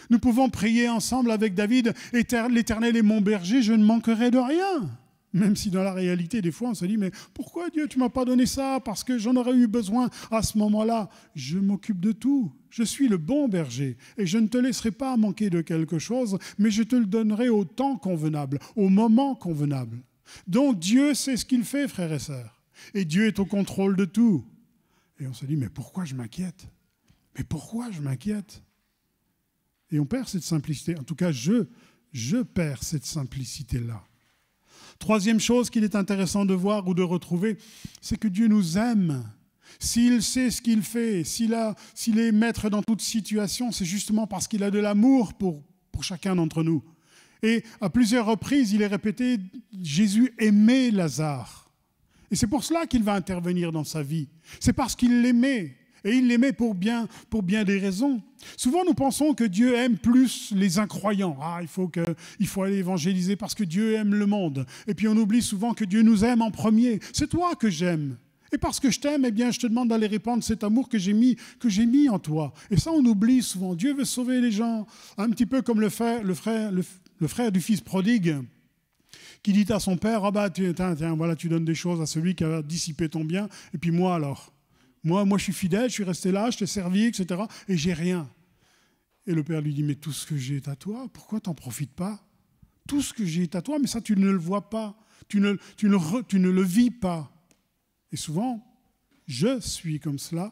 Nous pouvons prier ensemble avec David, « L'Éternel est mon berger, je ne manquerai de rien ». Même si dans la réalité, des fois, on se dit, mais pourquoi Dieu, tu ne m'as pas donné ça? Parce que j'en aurais eu besoin à ce moment-là. Je m'occupe de tout. Je suis le bon berger et je ne te laisserai pas manquer de quelque chose, mais je te le donnerai au temps convenable, au moment convenable. Donc Dieu sait ce qu'il fait, frères et sœurs. Et Dieu est au contrôle de tout. Et on se dit, mais pourquoi je m'inquiète? Mais pourquoi je m'inquiète? Et on perd cette simplicité. En tout cas, je perds cette simplicité-là. Troisième chose qu'il est intéressant de voir ou de retrouver, c'est que Dieu nous aime. S'il sait ce qu'il fait, s'il est maître dans toute situation, c'est justement parce qu'il a de l'amour pour chacun d'entre nous. Et à plusieurs reprises, il est répété, Jésus aimait Lazare. Et c'est pour cela qu'il va intervenir dans sa vie. C'est parce qu'il l'aimait. Et il l'aimait pour bien des raisons. Souvent, nous pensons que Dieu aime plus les incroyants. Il faut aller évangéliser parce que Dieu aime le monde. Et puis on oublie souvent que Dieu nous aime en premier. C'est toi que j'aime. Et parce que je t'aime, je te demande d'aller répandre cet amour que j'ai mis en toi. Et ça, on oublie souvent. Dieu veut sauver les gens. Un petit peu comme le frère du fils prodigue qui dit à son père, tiens, voilà, tu donnes des choses à celui qui a dissipé ton bien. Et puis moi alors Moi, je suis fidèle, je suis resté là, je t'ai servi, etc. Et j'ai rien. Et le père lui dit, mais tout ce que j'ai est à toi, pourquoi tu n'en profites pas? Tout ce que j'ai est à toi, mais ça, tu ne le vois pas. Tu ne le vis pas. Et souvent, je suis comme cela,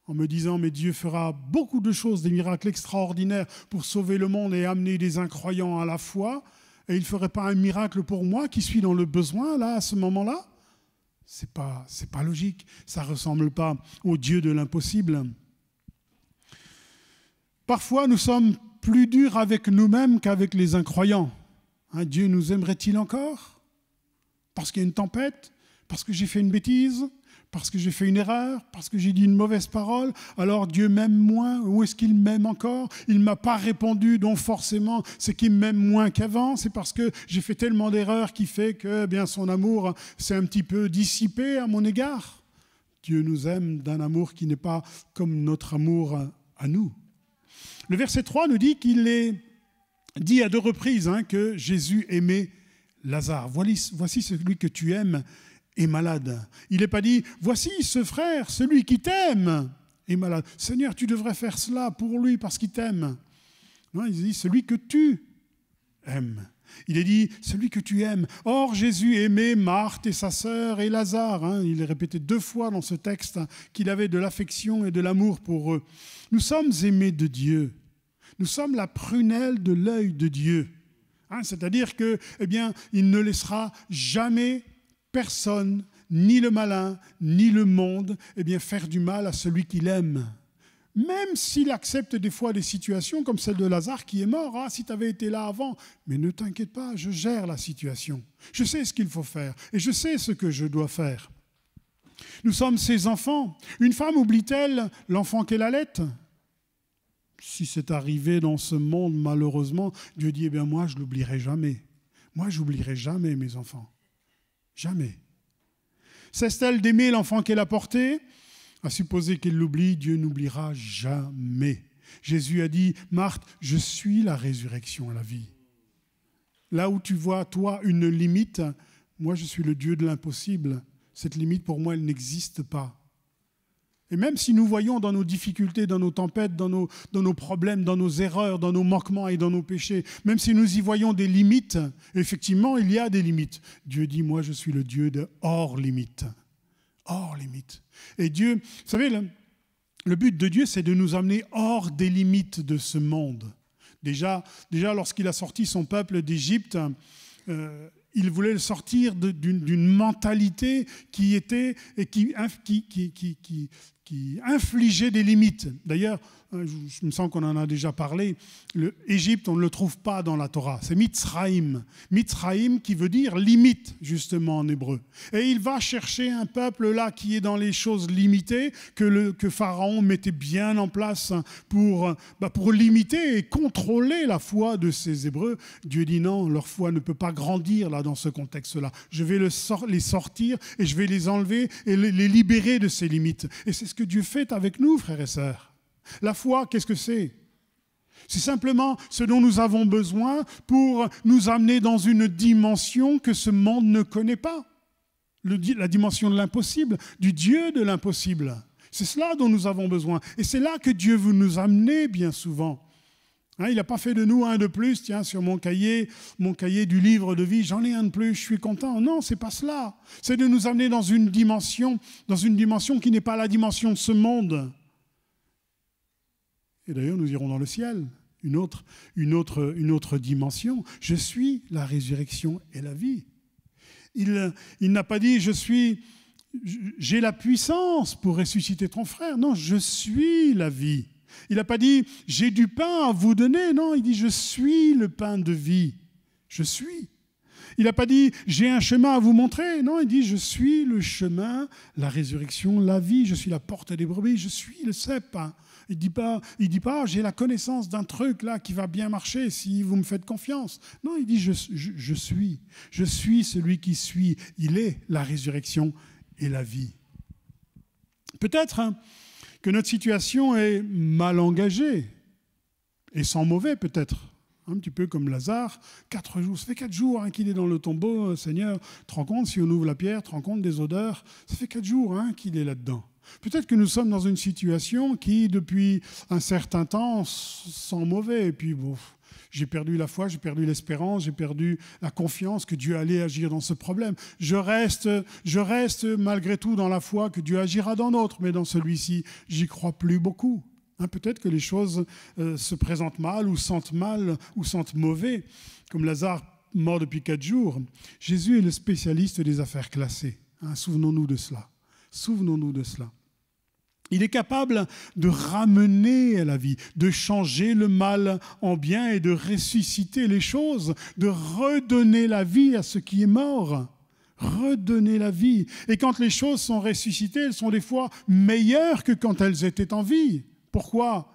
en me disant, mais Dieu fera beaucoup de choses, des miracles extraordinaires pour sauver le monde et amener des incroyants à la foi. Et il ne ferait pas un miracle pour moi qui suis dans le besoin, là, à ce moment-là? C'est pas logique. Ça ne ressemble pas au Dieu de l'impossible. Parfois, nous sommes plus durs avec nous-mêmes qu'avec les incroyants. Dieu nous aimerait-il encore? Parce qu'il y a une tempête? Parce que j'ai fait une bêtise? Parce que j'ai fait une erreur? Parce que j'ai dit une mauvaise parole? Alors Dieu m'aime moins? Ou est-ce qu'il m'aime encore? Il ne m'a pas répondu, donc forcément, c'est qu'il m'aime moins qu'avant. C'est parce que j'ai fait tellement d'erreurs qui fait que son amour s'est un petit peu dissipé à mon égard. Dieu nous aime d'un amour qui n'est pas comme notre amour à nous. Le verset 3 nous dit qu'il est dit à 2 reprises que Jésus aimait Lazare. Voici celui que tu aimes est malade. Il n'est pas dit, voici ce frère, celui qui t'aime est malade. Seigneur, tu devrais faire cela pour lui parce qu'il t'aime. Non, il dit, celui que tu aimes. Il est dit, celui que tu aimes. Or, Jésus aimait Marthe et sa sœur et Lazare. Il est répété 2 fois dans ce texte qu'il avait de l'affection et de l'amour pour eux. Nous sommes aimés de Dieu. Nous sommes la prunelle de l'œil de Dieu. C'est-à-dire que, il ne laissera jamais personne, ni le malin, ni le monde, faire du mal à celui qu'il aime. Même s'il accepte des fois des situations comme celle de Lazare qui est mort. Si tu avais été là avant, mais ne t'inquiète pas, je gère la situation. Je sais ce qu'il faut faire et je sais ce que je dois faire. Nous sommes ses enfants. Une femme oublie-t-elle l'enfant qu'elle allait? Si c'est arrivé dans ce monde, malheureusement, Dieu dit, moi, je ne l'oublierai jamais. Moi, je n'oublierai jamais mes enfants. Jamais. Cesse-t-elle d'aimer l'enfant qu'elle a porté? À supposer qu'elle l'oublie, Dieu n'oubliera jamais. Jésus a dit, Marthe, je suis la résurrection et la vie. Là où tu vois, toi, une limite, moi, je suis le Dieu de l'impossible. Cette limite, pour moi, elle n'existe pas. Et même si nous voyons dans nos difficultés, dans nos tempêtes, dans nos problèmes, dans nos erreurs, dans nos manquements et dans nos péchés, même si nous y voyons des limites, effectivement, il y a des limites. Dieu dit, moi, je suis le Dieu de hors limite. Hors limite. Et Dieu, vous savez, le but de Dieu, c'est de nous amener hors des limites de ce monde. Déjà lorsqu'il a sorti son peuple d'Égypte, il voulait le sortir d'une mentalité qui était et qui infligeait des limites. D'ailleurs, je me sens qu'on en a déjà parlé, l'Égypte, on ne le trouve pas dans la Torah. C'est Mitzraïm. Mitzraïm qui veut dire limite, justement, en hébreu. Et il va chercher un peuple là qui est dans les choses limitées, que Pharaon mettait bien en place pour limiter et contrôler la foi de ces Hébreux. Dieu dit non, leur foi ne peut pas grandir là dans ce contexte-là. Je vais les sortir et je vais les enlever et les libérer de ces limites. Et c'est ce que Dieu fait avec nous, frères et sœurs. La foi, qu'est-ce que c'est? C'est simplement ce dont nous avons besoin pour nous amener dans une dimension que ce monde ne connaît pas. La dimension de l'impossible, du Dieu de l'impossible. C'est cela dont nous avons besoin. Et c'est là que Dieu veut nous amener bien souvent. Il n'a pas fait de nous un de plus, tiens, sur mon cahier du livre de vie, j'en ai un de plus, je suis content. Non, c'est pas cela. C'est de nous amener dans une dimension qui n'est pas la dimension de ce monde. Et d'ailleurs, nous irons dans le ciel, une autre dimension. Je suis la résurrection et la vie. Il n'a pas dit, j'ai la puissance pour ressusciter ton frère. Non, je suis la vie. Il n'a pas dit, j'ai du pain à vous donner. Non, il dit, je suis le pain de vie. Je suis. Il n'a pas dit, j'ai un chemin à vous montrer. Non, il dit, je suis le chemin, la résurrection, la vie. Je suis la porte des brebis. Je suis le cep. Il ne dit pas, j'ai la connaissance d'un truc là qui va bien marcher si vous me faites confiance. Non, il dit, je suis. Je suis celui qui suis. Il est la résurrection et la vie. Peut-être que notre situation est mal engagée et sans mauvais peut-être. Un petit peu comme Lazare, 4 jours. Ça fait 4 jours qu'il est dans le tombeau, Seigneur. Tu te rends compte, si on ouvre la pierre, tu te rends compte des odeurs. Ça fait 4 jours qu'il est là-dedans. Peut-être que nous sommes dans une situation qui, depuis un certain temps, sent mauvais. Et puis, bon, j'ai perdu la foi, j'ai perdu l'espérance, j'ai perdu la confiance que Dieu allait agir dans ce problème. Je reste malgré tout dans la foi que Dieu agira dans d'autres, mais dans celui-ci, j'y crois plus beaucoup. Peut-être que les choses se présentent mal ou sentent mauvais, comme Lazare mort depuis 4 jours. Jésus est le spécialiste des affaires classées. Souvenons-nous de cela. Souvenons-nous de cela. Il est capable de ramener à la vie, de changer le mal en bien et de ressusciter les choses, de redonner la vie à ce qui est mort. Redonner la vie. Et quand les choses sont ressuscitées, elles sont des fois meilleures que quand elles étaient en vie. Pourquoi ?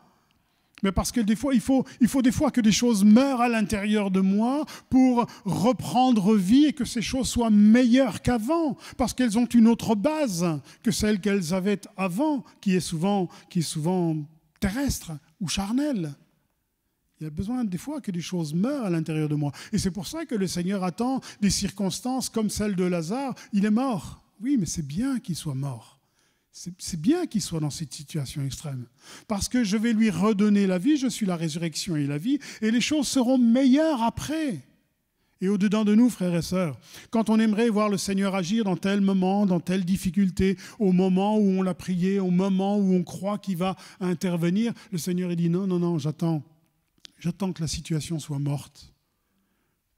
Mais parce que des fois, il faut des fois que des choses meurent à l'intérieur de moi pour reprendre vie et que ces choses soient meilleures qu'avant, parce qu'elles ont une autre base que celle qu'elles avaient avant, qui est souvent terrestre ou charnelle. Il y a besoin des fois que des choses meurent à l'intérieur de moi. Et c'est pour ça que le Seigneur attend des circonstances comme celle de Lazare. Il est mort. Oui, mais c'est bien qu'il soit mort. C'est bien qu'il soit dans cette situation extrême. Parce que je vais lui redonner la vie, je suis la résurrection et la vie, et les choses seront meilleures après. Et au-dedans de nous, frères et sœurs, quand on aimerait voir le Seigneur agir dans tel moment, dans telle difficulté, au moment où on l'a prié, au moment où on croit qu'il va intervenir, le Seigneur il dit non, j'attends que la situation soit morte.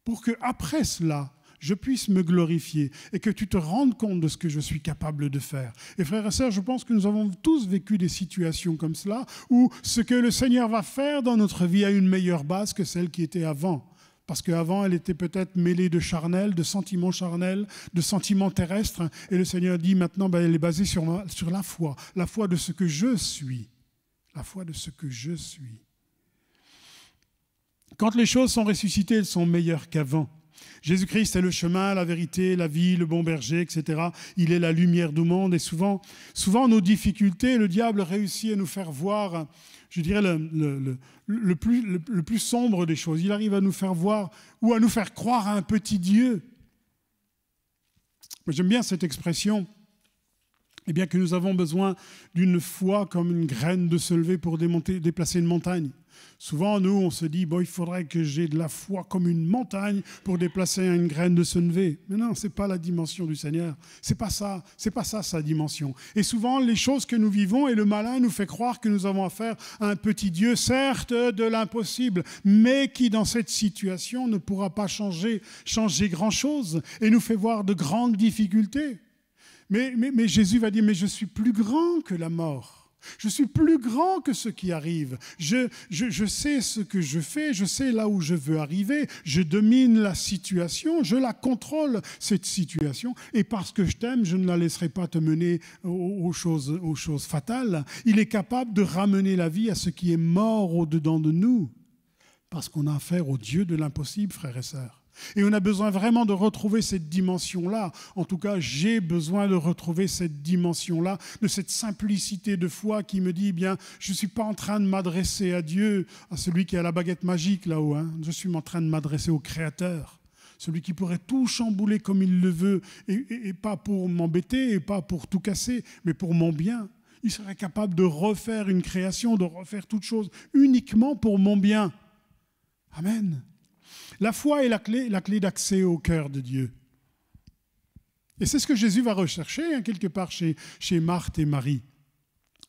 Pour qu'après cela, je puisse me glorifier et que tu te rendes compte de ce que je suis capable de faire. Et frères et sœurs, je pense que nous avons tous vécu des situations comme cela où ce que le Seigneur va faire dans notre vie a une meilleure base que celle qui était avant. Parce qu'avant, elle était peut-être mêlée de charnel, de sentiments charnels, de sentiments terrestres. Et le Seigneur dit maintenant, elle est basée sur la foi de ce que je suis. La foi de ce que je suis. Quand les choses sont ressuscitées, elles sont meilleures qu'avant. Jésus-Christ est le chemin, la vérité, la vie, le bon berger, etc. Il est la lumière du monde. Et souvent nos difficultés, le diable réussit à nous faire voir, je dirais, le plus sombre des choses. Il arrive à nous faire voir ou à nous faire croire à un petit Dieu. Moi, j'aime bien cette expression. Eh bien que nous avons besoin d'une foi comme une graine de se lever pour déplacer une montagne. Souvent, nous, on se dit, il faudrait que j'ai de la foi comme une montagne pour déplacer une graine de se lever. Mais non, ce n'est pas la dimension du Seigneur. C'est pas ça sa dimension. Et souvent, les choses que nous vivons et le malin nous fait croire que nous avons affaire à un petit Dieu, certes de l'impossible, mais qui, dans cette situation, ne pourra pas changer grand-chose et nous fait voir de grandes difficultés. Mais Jésus va dire, mais je suis plus grand que la mort. Je suis plus grand que ce qui arrive. Je sais ce que je fais, je sais là où je veux arriver. Je domine la situation, je la contrôle, cette situation. Et parce que je t'aime, je ne la laisserai pas te mener aux choses fatales. Il est capable de ramener la vie à ce qui est mort au-dedans de nous. Parce qu'on a affaire au Dieu de l'impossible, frères et sœurs. Et on a besoin vraiment de retrouver cette dimension-là. En tout cas, j'ai besoin de retrouver cette dimension-là, de cette simplicité de foi qui me dit, je ne suis pas en train de m'adresser à Dieu, à celui qui a la baguette magique là-haut. Je suis en train de m'adresser au Créateur, celui qui pourrait tout chambouler comme il le veut, et pas pour m'embêter, et pas pour tout casser, mais pour mon bien. Il serait capable de refaire une création, de refaire toute chose, uniquement pour mon bien. Amen. La foi est la clé d'accès au cœur de Dieu. Et c'est ce que Jésus va rechercher quelque part chez Marthe et Marie.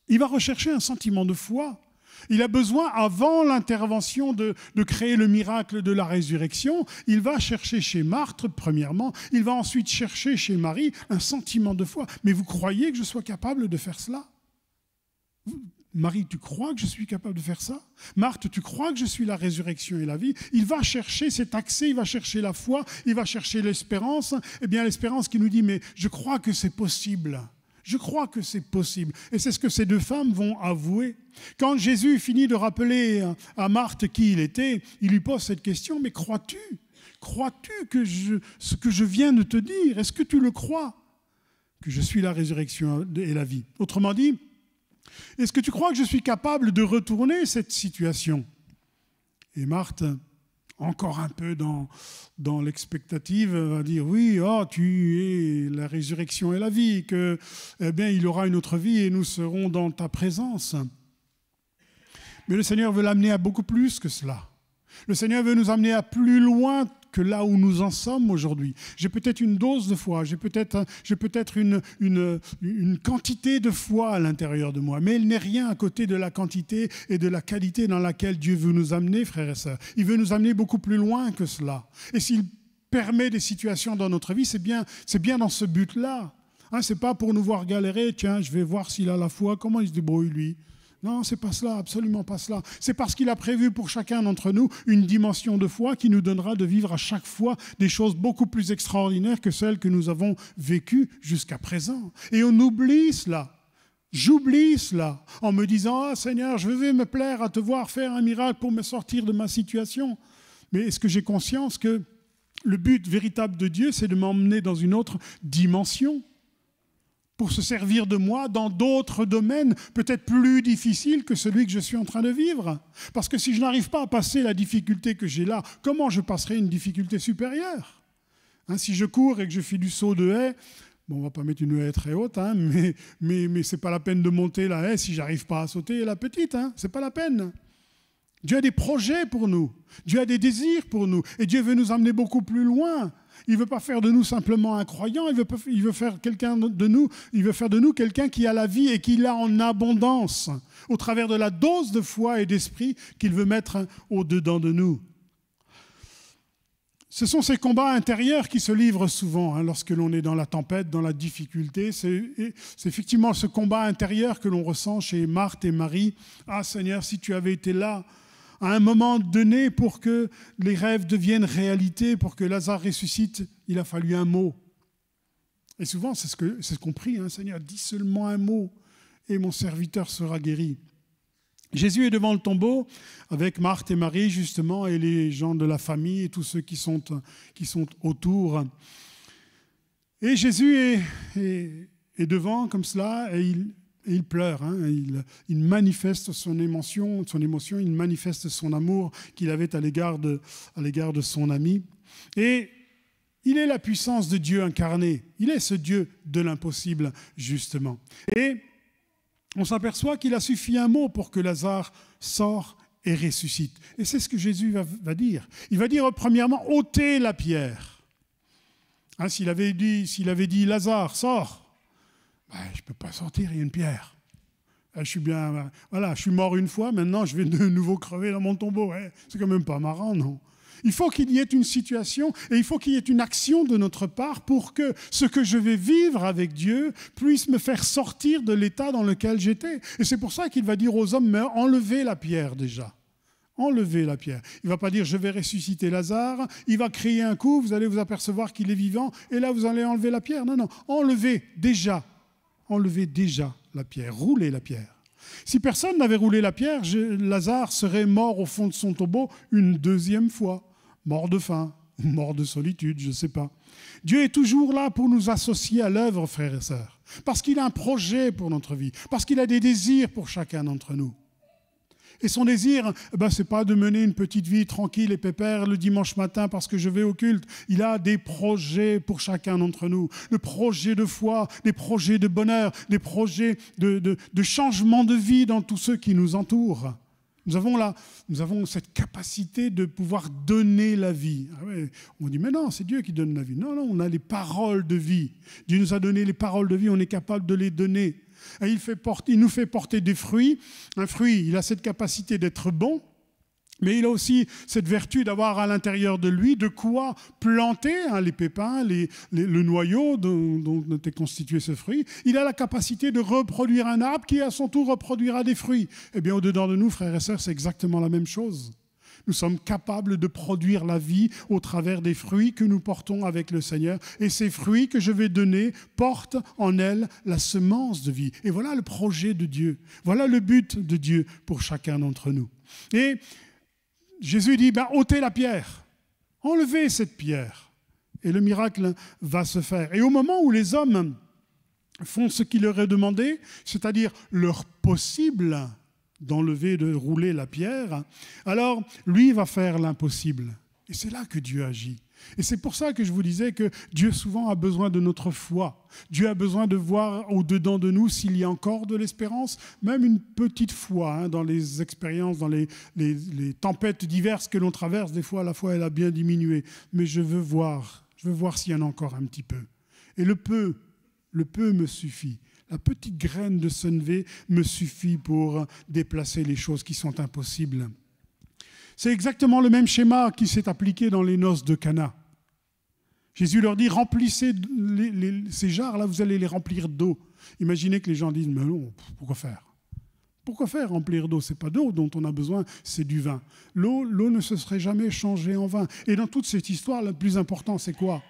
Il va rechercher un sentiment de foi. Il a besoin, avant l'intervention de créer le miracle de la résurrection, il va chercher chez Marthe, premièrement, il va ensuite chercher chez Marie un sentiment de foi. Mais vous croyez que je sois capable de faire cela ? Marie, tu crois que je suis capable de faire ça ? Marthe, tu crois que je suis la résurrection et la vie ? Il va chercher cet accès, il va chercher la foi, il va chercher l'espérance. Eh bien, l'espérance qui nous dit, mais je crois que c'est possible. Je crois que c'est possible. Et c'est ce que ces deux femmes vont avouer. Quand Jésus finit de rappeler à Marthe qui il était, il lui pose cette question, mais crois-tu ? Crois-tu que ce que je viens de te dire, est-ce que tu le crois ? Que je suis la résurrection et la vie. Autrement dit, est-ce que tu crois que je suis capable de retourner cette situation ? Et Marthe, encore un peu dans l'expectative, va dire oui, oh, tu es la résurrection et la vie, que eh bien, il aura une autre vie et nous serons dans ta présence. Mais le Seigneur veut l'amener à beaucoup plus que cela. Le Seigneur veut nous amener à plus loin que là où nous en sommes aujourd'hui. J'ai peut-être une dose de foi, j'ai peut-être une quantité de foi à l'intérieur de moi, mais elle n'est rien à côté de la quantité et de la qualité dans laquelle Dieu veut nous amener, frères et sœurs. Il veut nous amener beaucoup plus loin que cela. Et s'il permet des situations dans notre vie, c'est bien dans ce but-là. Hein, c'est pas pour nous voir galérer, tiens, je vais voir s'il a la foi, comment il se débrouille lui. Non, c'est pas cela, absolument pas cela. C'est parce qu'il a prévu pour chacun d'entre nous une dimension de foi qui nous donnera de vivre à chaque fois des choses beaucoup plus extraordinaires que celles que nous avons vécues jusqu'à présent. Et on oublie cela. J'oublie cela en me disant « Ah Seigneur, je vais me plaire à te voir faire un miracle pour me sortir de ma situation. » Mais est-ce que j'ai conscience que le but véritable de Dieu, c'est de m'emmener dans une autre dimension ? Pour se servir de moi dans d'autres domaines peut-être plus difficiles que celui que je suis en train de vivre. Parce que si je n'arrive pas à passer la difficulté que j'ai là, comment je passerai une difficulté supérieure ? Hein, si je cours et que je fais du saut de haie, bon, on ne va pas mettre une haie très haute, hein, mais ce n'est pas la peine de monter la haie si je n'arrive pas à sauter la petite. Hein, ce n'est pas la peine. Dieu a des projets pour nous. Dieu a des désirs pour nous. Et Dieu veut nous amener beaucoup plus loin. Il ne veut pas faire de nous simplement un croyant, il veut faire de nous quelqu'un qui a la vie et qui l'a en abondance, au travers de la dose de foi et d'esprit qu'il veut mettre au-dedans de nous. Ce sont ces combats intérieurs qui se livrent souvent hein, lorsque l'on est dans la tempête, dans la difficulté. C'est effectivement ce combat intérieur que l'on ressent chez Marthe et Marie. « Ah Seigneur, si tu avais été là !» À un moment donné, pour que les rêves deviennent réalité, pour que Lazare ressuscite, il a fallu un mot. Et souvent, c'est ce qu'on prie, hein, Seigneur, dis seulement un mot et mon serviteur sera guéri. Jésus est devant le tombeau avec Marthe et Marie, justement, et les gens de la famille et tous ceux qui sont autour. Et Jésus est devant comme cela et il pleure, hein, il manifeste son émotion, il manifeste son amour qu'il avait à l'égard de son ami. Et il est la puissance de Dieu incarné, il est ce Dieu de l'impossible, justement. Et on s'aperçoit qu'il a suffi un mot pour que Lazare sorte et ressuscite. Et c'est ce que Jésus va dire. Il va dire premièrement, ôtez la pierre. Hein, s'il avait dit Lazare, sors. Je ne peux pas sortir, il y a une pierre. Je suis mort une fois, maintenant je vais de nouveau crever dans mon tombeau. C'est quand même pas marrant, non ? Il faut qu'il y ait une situation et il faut qu'il y ait une action de notre part pour que ce que je vais vivre avec Dieu puisse me faire sortir de l'état dans lequel j'étais. Et c'est pour ça qu'il va dire aux hommes, mais enlevez la pierre déjà. Enlevez la pierre. Il ne va pas dire, je vais ressusciter Lazare, il va crier un coup, vous allez vous apercevoir qu'il est vivant, et là vous allez enlever la pierre. Non, enlevez déjà la pierre, roulez la pierre. Si personne n'avait roulé la pierre, Lazare serait mort au fond de son tombeau une deuxième fois, mort de faim, mort de solitude, je ne sais pas. Dieu est toujours là pour nous associer à l'œuvre, frères et sœurs, parce qu'il a un projet pour notre vie, parce qu'il a des désirs pour chacun d'entre nous. Et son désir, ce n'est pas de mener une petite vie tranquille et pépère le dimanche matin parce que je vais au culte. Il a des projets pour chacun d'entre nous. Des projets de foi, des projets de bonheur, des projets de changement de vie dans tous ceux qui nous entourent. Nous avons cette capacité de pouvoir donner la vie. Ah ouais, on dit, mais non, c'est Dieu qui donne la vie. Non, on a les paroles de vie. Dieu nous a donné les paroles de vie, on est capable de les donner. Et il nous fait porter des fruits. Un fruit, il a cette capacité d'être bon, mais il a aussi cette vertu d'avoir à l'intérieur de lui de quoi planter les pépins, le noyau dont est constitué ce fruit. Il a la capacité de reproduire un arbre qui, à son tour, reproduira des fruits. Eh bien, au-dedans de nous, frères et sœurs, c'est exactement la même chose. Nous sommes capables de produire la vie au travers des fruits que nous portons avec le Seigneur. Et ces fruits que je vais donner portent en elles la semence de vie. Et voilà le projet de Dieu. Voilà le but de Dieu pour chacun d'entre nous. Et Jésus dit, ôtez la pierre. Enlevez cette pierre. Et le miracle va se faire. Et au moment où les hommes font ce qu'il leur est demandé, c'est-à-dire leur possible d'enlever, de rouler la pierre, alors lui va faire l'impossible. Et c'est là que Dieu agit. Et c'est pour ça que je vous disais que Dieu souvent a besoin de notre foi. Dieu a besoin de voir au-dedans de nous s'il y a encore de l'espérance, même une petite foi dans les expériences, dans les tempêtes diverses que l'on traverse. Des fois, la foi, elle a bien diminué. Mais je veux voir s'il y en a encore un petit peu. Et le peu me suffit. La petite graine de Senvé me suffit pour déplacer les choses qui sont impossibles. C'est exactement le même schéma qui s'est appliqué dans les noces de Cana. Jésus leur dit, remplissez ces jarres-là, vous allez les remplir d'eau. Imaginez que les gens disent, mais non, pourquoi faire ? Pourquoi faire remplir d'eau ? Ce n'est pas d'eau dont on a besoin, c'est du vin. L'eau ne se serait jamais changée en vin. Et dans toute cette histoire, le plus important, c'est quoi ?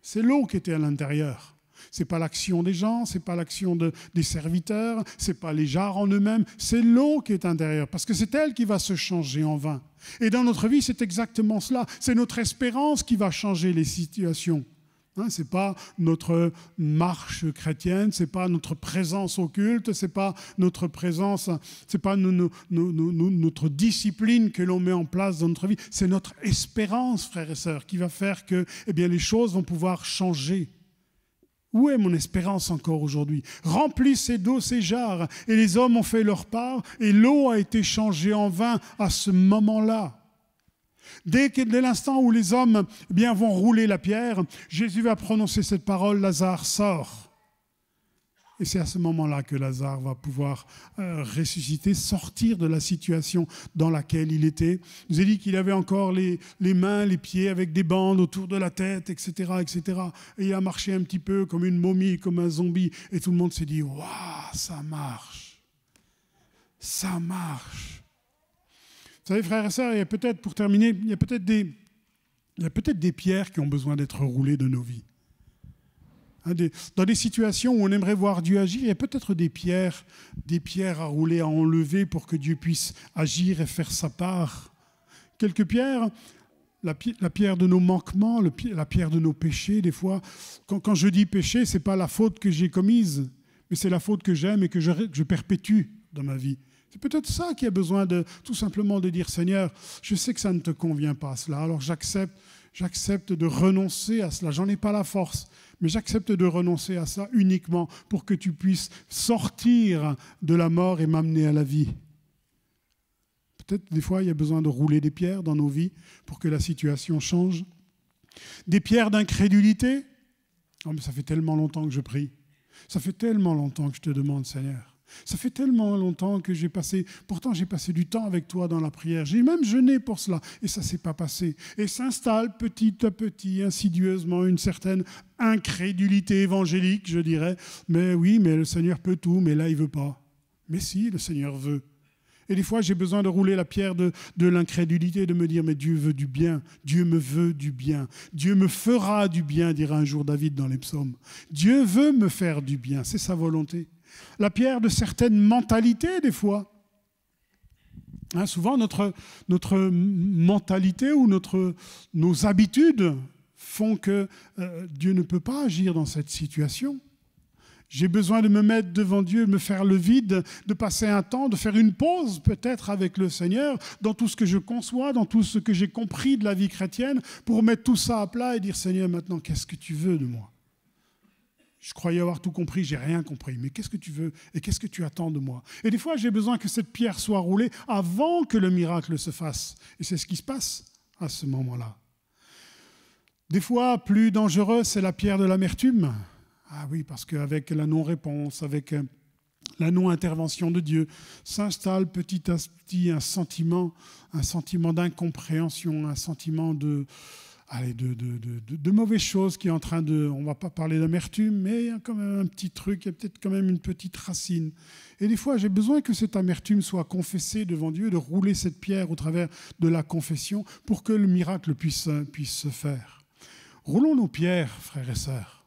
C'est l'eau qui était à l'intérieur. Ce n'est pas l'action des gens, ce n'est pas l'action des serviteurs, ce n'est pas les jarres en eux-mêmes, c'est l'eau qui est intérieure, parce que c'est elle qui va se changer en vin. Et dans notre vie, c'est exactement cela. C'est notre espérance qui va changer les situations. Ce n'est pas notre marche chrétienne, ce n'est pas notre présence au culte, ce n'est pas notre présence, ce n'est pas notre discipline que l'on met en place dans notre vie. C'est notre espérance, frères et sœurs, qui va faire que les choses vont pouvoir changer. Où est mon espérance encore aujourd'hui ? Remplissez d'eau ces jarres. Et les hommes ont fait leur part, et l'eau a été changée en vin à ce moment-là. Dès l'instant où les hommes vont rouler la pierre, Jésus va prononcer cette parole, Lazare sort. Et c'est à ce moment-là que Lazare va pouvoir ressusciter, sortir de la situation dans laquelle il était. Je vous ai dit qu'il avait encore les mains, les pieds avec des bandes autour de la tête, etc., etc. Et il a marché un petit peu comme une momie, comme un zombie. Et tout le monde s'est dit, waouh, ça marche. Ça marche. Vous savez, frères et sœurs, il y a peut-être, pour terminer, il y a peut-être des pierres qui ont besoin d'être roulées de nos vies. Dans des situations où on aimerait voir Dieu agir, il y a peut-être des pierres à rouler, à enlever pour que Dieu puisse agir et faire sa part. Quelques pierres, la pierre de nos manquements, la pierre de nos péchés. Des fois, quand je dis péché, ce n'est pas la faute que j'ai commise, mais c'est la faute que j'aime et que je perpétue dans ma vie. C'est peut-être ça qui a besoin tout simplement de dire, Seigneur, je sais que ça ne te convient pas cela, alors j'accepte de renoncer à cela. J'en ai pas la force, mais j'accepte de renoncer à ça uniquement pour que tu puisses sortir de la mort et m'amener à la vie. Peut-être des fois, il y a besoin de rouler des pierres dans nos vies pour que la situation change. Des pierres d'incrédulité. Oh, mais ça fait tellement longtemps que je prie. Ça fait tellement longtemps que je te demande, Seigneur. Ça fait tellement longtemps que j'ai passé du temps avec toi dans la prière. J'ai même jeûné pour cela et ça ne s'est pas passé. Et s'installe petit à petit, insidieusement, une certaine incrédulité évangélique, je dirais. Mais oui, mais le Seigneur peut tout, mais là, il ne veut pas. Mais si, le Seigneur veut. Et des fois, j'ai besoin de rouler la pierre de l'incrédulité, de me dire, mais Dieu veut du bien, Dieu me veut du bien, Dieu me fera du bien, dira un jour David dans les psaumes. Dieu veut me faire du bien, c'est sa volonté. La pierre de certaines mentalités, des fois. Souvent, notre mentalité ou nos habitudes font que Dieu ne peut pas agir dans cette situation. J'ai besoin de me mettre devant Dieu, de me faire le vide, de passer un temps, de faire une pause peut-être avec le Seigneur dans tout ce que je conçois, dans tout ce que j'ai compris de la vie chrétienne, pour mettre tout ça à plat et dire, Seigneur, maintenant, qu'est-ce que tu veux de moi ? Je croyais avoir tout compris, j'ai rien compris. Mais qu'est-ce que tu veux et qu'est-ce que tu attends de moi ? Et des fois, j'ai besoin que cette pierre soit roulée avant que le miracle se fasse. Et c'est ce qui se passe à ce moment-là. Des fois, plus dangereux, c'est la pierre de l'amertume. Ah oui, parce qu'avec la non-réponse, avec la non-intervention de Dieu, s'installe petit à petit un sentiment d'incompréhension, un sentiment de mauvaises choses qui est en train de... On ne va pas parler d'amertume, mais il y a quand même un petit truc, il y a peut-être quand même une petite racine. Et des fois, j'ai besoin que cette amertume soit confessée devant Dieu, de rouler cette pierre au travers de la confession pour que le miracle puisse se faire. Roulons nos pierres, frères et sœurs.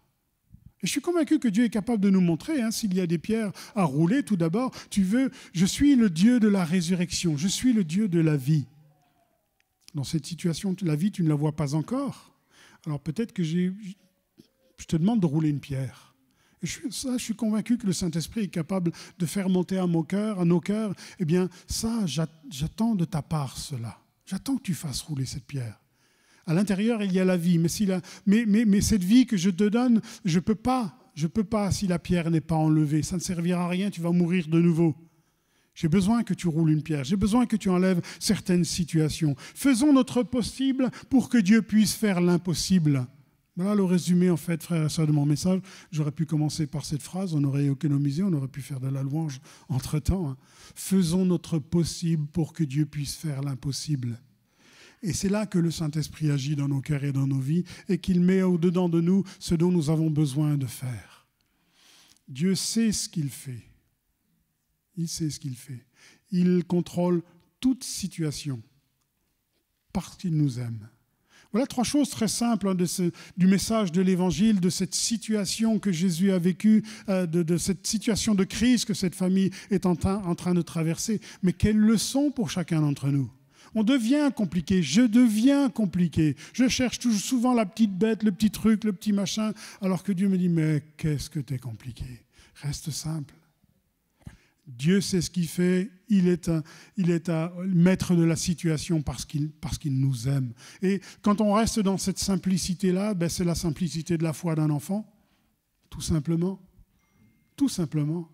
Et je suis convaincu que Dieu est capable de nous montrer, s'il y a des pierres à rouler, tout d'abord, je suis le Dieu de la résurrection, je suis le Dieu de la vie. Dans cette situation, la vie, tu ne la vois pas encore. Alors peut-être que je te demande de rouler une pierre. Et je suis convaincu que le Saint-Esprit est capable de faire monter à nos cœurs, eh bien ça, j'attends de ta part cela. J'attends que tu fasses rouler cette pierre. À l'intérieur, il y a la vie. Mais cette vie que je te donne, je peux pas si la pierre n'est pas enlevée. Ça ne servira à rien, tu vas mourir de nouveau. J'ai besoin que tu roules une pierre. J'ai besoin que tu enlèves certaines situations. Faisons notre possible pour que Dieu puisse faire l'impossible. Voilà le résumé, en fait, frères et sœurs, de mon message. J'aurais pu commencer par cette phrase, on aurait économisé, on aurait pu faire de la louange entre-temps. Faisons notre possible pour que Dieu puisse faire l'impossible. Et c'est là que le Saint-Esprit agit dans nos cœurs et dans nos vies et qu'il met au-dedans de nous ce dont nous avons besoin de faire. Dieu sait ce qu'il fait. Il sait ce qu'il fait. Il contrôle toute situation parce qu'il nous aime. Voilà 3 choses très simples du message de l'Évangile, de cette situation que Jésus a vécue, de cette situation de crise que cette famille est en train de traverser. Mais quelles leçons pour chacun d'entre nous? On devient compliqué, je deviens compliqué. Je cherche toujours souvent la petite bête, le petit truc, le petit machin, alors que Dieu me dit, mais qu'est-ce que t'es compliqué? Reste simple. Dieu sait ce qu'il fait, il est maître de la situation parce qu'il nous aime. Et quand on reste dans cette simplicité-là, c'est la simplicité de la foi d'un enfant, tout simplement. Tout simplement.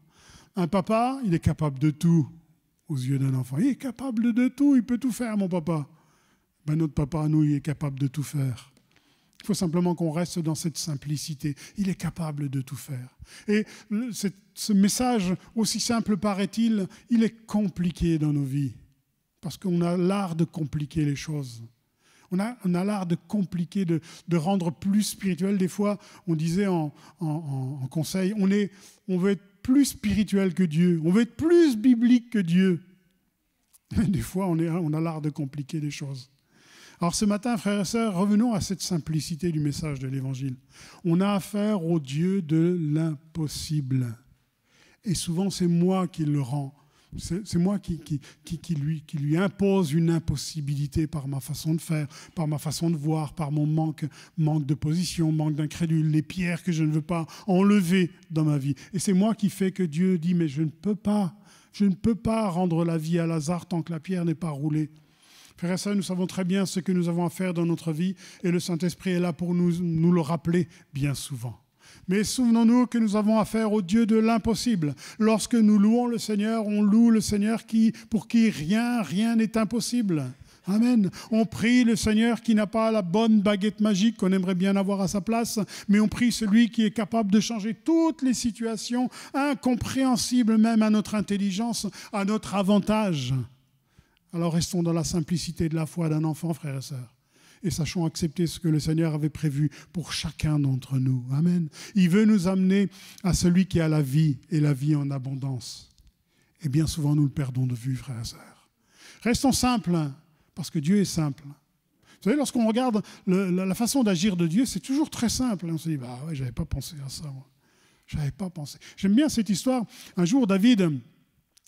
Un papa, il est capable de tout aux yeux d'un enfant. Il est capable de tout, il peut tout faire, mon papa. Notre papa, nous, il est capable de tout faire. Il faut simplement qu'on reste dans cette simplicité. Il est capable de tout faire. Et ce message, aussi simple paraît-il, il est compliqué dans nos vies. Parce qu'on a l'art de compliquer les choses. On a l'art de compliquer, de rendre plus spirituel. Des fois, on disait en conseil, on veut être plus spirituel que Dieu. On veut être plus biblique que Dieu. Des fois, on a l'art de compliquer les choses. Alors ce matin, frères et sœurs, revenons à cette simplicité du message de l'Évangile. On a affaire au Dieu de l'impossible. Et souvent, c'est moi qui le rends. C'est moi qui lui impose une impossibilité par ma façon de faire, par ma façon de voir, par mon manque de position, manque d'incrédule, les pierres que je ne veux pas enlever dans ma vie. Et c'est moi qui fais que Dieu dit, mais je ne peux pas rendre la vie à Lazare tant que la pierre n'est pas roulée. Frères et sœurs, nous savons très bien ce que nous avons à faire dans notre vie et le Saint-Esprit est là pour nous le rappeler bien souvent. Mais souvenons-nous que nous avons affaire au Dieu de l'impossible. Lorsque nous louons le Seigneur, on loue le Seigneur pour qui rien n'est impossible. Amen. On prie le Seigneur qui n'a pas la bonne baguette magique qu'on aimerait bien avoir à sa place, mais on prie celui qui est capable de changer toutes les situations incompréhensibles même à notre intelligence, à notre avantage. Alors restons dans la simplicité de la foi d'un enfant, frères et sœurs, et sachons accepter ce que le Seigneur avait prévu pour chacun d'entre nous. Amen. Il veut nous amener à celui qui a la vie et la vie en abondance. Et bien souvent, nous le perdons de vue, frères et sœurs. Restons simples, parce que Dieu est simple. Vous savez, lorsqu'on regarde la façon d'agir de Dieu, c'est toujours très simple. On se dit, ouais, j'avais pas pensé à ça, moi. J'avais pas pensé. J'aime bien cette histoire. Un jour, David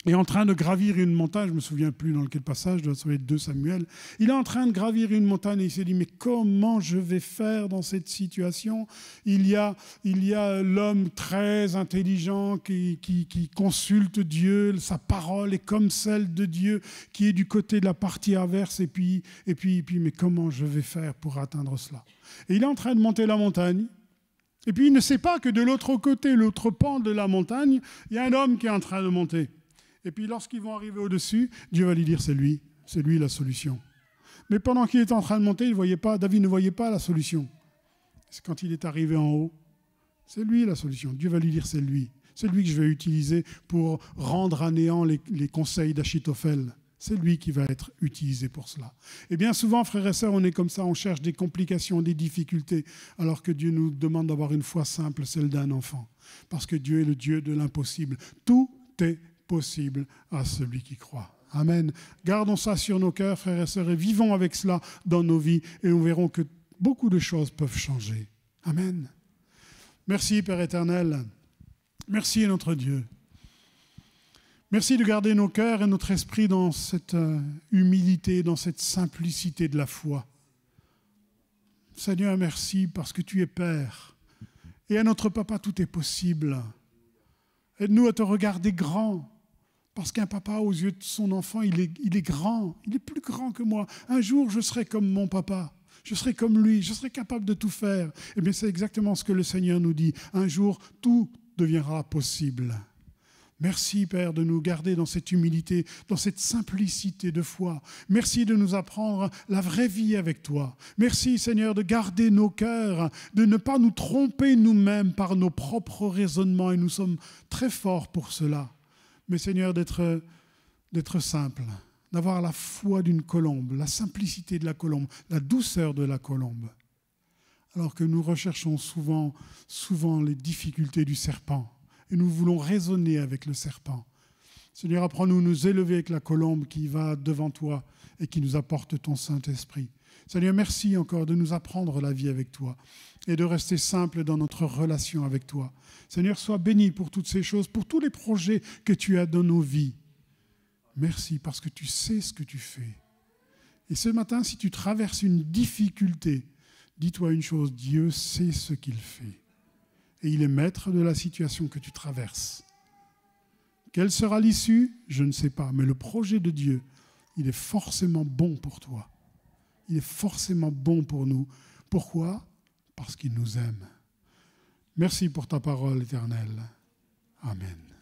est en train de gravir une montagne, je ne me souviens plus dans quel passage, ça doit être 2 Samuel. Il est en train de gravir une montagne et il s'est dit, mais comment je vais faire dans cette situation? Il y a l'homme très intelligent qui consulte Dieu, sa parole est comme celle de Dieu, qui est du côté de la partie inverse, et puis, mais comment je vais faire pour atteindre cela? Et il est en train de monter la montagne, et puis il ne sait pas que de l'autre côté, l'autre pan de la montagne, il y a un homme qui est en train de monter. Et puis lorsqu'ils vont arriver au-dessus, Dieu va lui dire, c'est lui la solution. Mais pendant qu'il était en train de monter, David ne voyait pas la solution. C'est quand il est arrivé en haut, c'est lui la solution. Dieu va lui dire, c'est lui que je vais utiliser pour rendre à néant les conseils d'Achitophel. C'est lui qui va être utilisé pour cela. Et bien souvent, frères et sœurs, on est comme ça, on cherche des complications, des difficultés, alors que Dieu nous demande d'avoir une foi simple, celle d'un enfant. Parce que Dieu est le Dieu de l'impossible. Tout est possible à celui qui croit. Amen. Gardons ça sur nos cœurs, frères et sœurs, et vivons avec cela dans nos vies, et nous verrons que beaucoup de choses peuvent changer. Amen. Merci, Père éternel. Merci, notre Dieu. Merci de garder nos cœurs et notre esprit dans cette humilité, dans cette simplicité de la foi. Seigneur, merci parce que tu es Père. Et à notre Papa, tout est possible. Aide-nous à te regarder grand. Parce qu'un papa, aux yeux de son enfant, il est grand. Il est plus grand que moi. Un jour, je serai comme mon papa. Je serai comme lui, je serai capable de tout faire. Eh bien, c'est exactement ce que le Seigneur nous dit. Un jour, tout deviendra possible. Merci, Père, de nous garder dans cette humilité, dans cette simplicité de foi. Merci de nous apprendre la vraie vie avec toi. Merci, Seigneur, de garder nos cœurs, de ne pas nous tromper nous-mêmes par nos propres raisonnements. Et nous sommes très forts pour cela. Mais, Seigneur, d'être simple, d'avoir la foi d'une colombe, la simplicité de la colombe, la douceur de la colombe. Alors que nous recherchons souvent les difficultés du serpent. Et nous voulons raisonner avec le serpent. Seigneur, apprends-nous à nous élever avec la colombe qui va devant toi et qui nous apporte ton Saint-Esprit. Seigneur, merci encore de nous apprendre la vie avec toi et de rester simple dans notre relation avec toi. Seigneur, sois béni pour toutes ces choses, pour tous les projets que tu as dans nos vies. Merci parce que tu sais ce que tu fais. Et ce matin, si tu traverses une difficulté, dis-toi une chose, Dieu sait ce qu'il fait. Et il est maître de la situation que tu traverses. Quelle sera l'issue? Je ne sais pas, mais le projet de Dieu, il est forcément bon pour toi. Il est forcément bon pour nous. Pourquoi? Parce qu'il nous aime. Merci pour ta parole éternelle. Amen.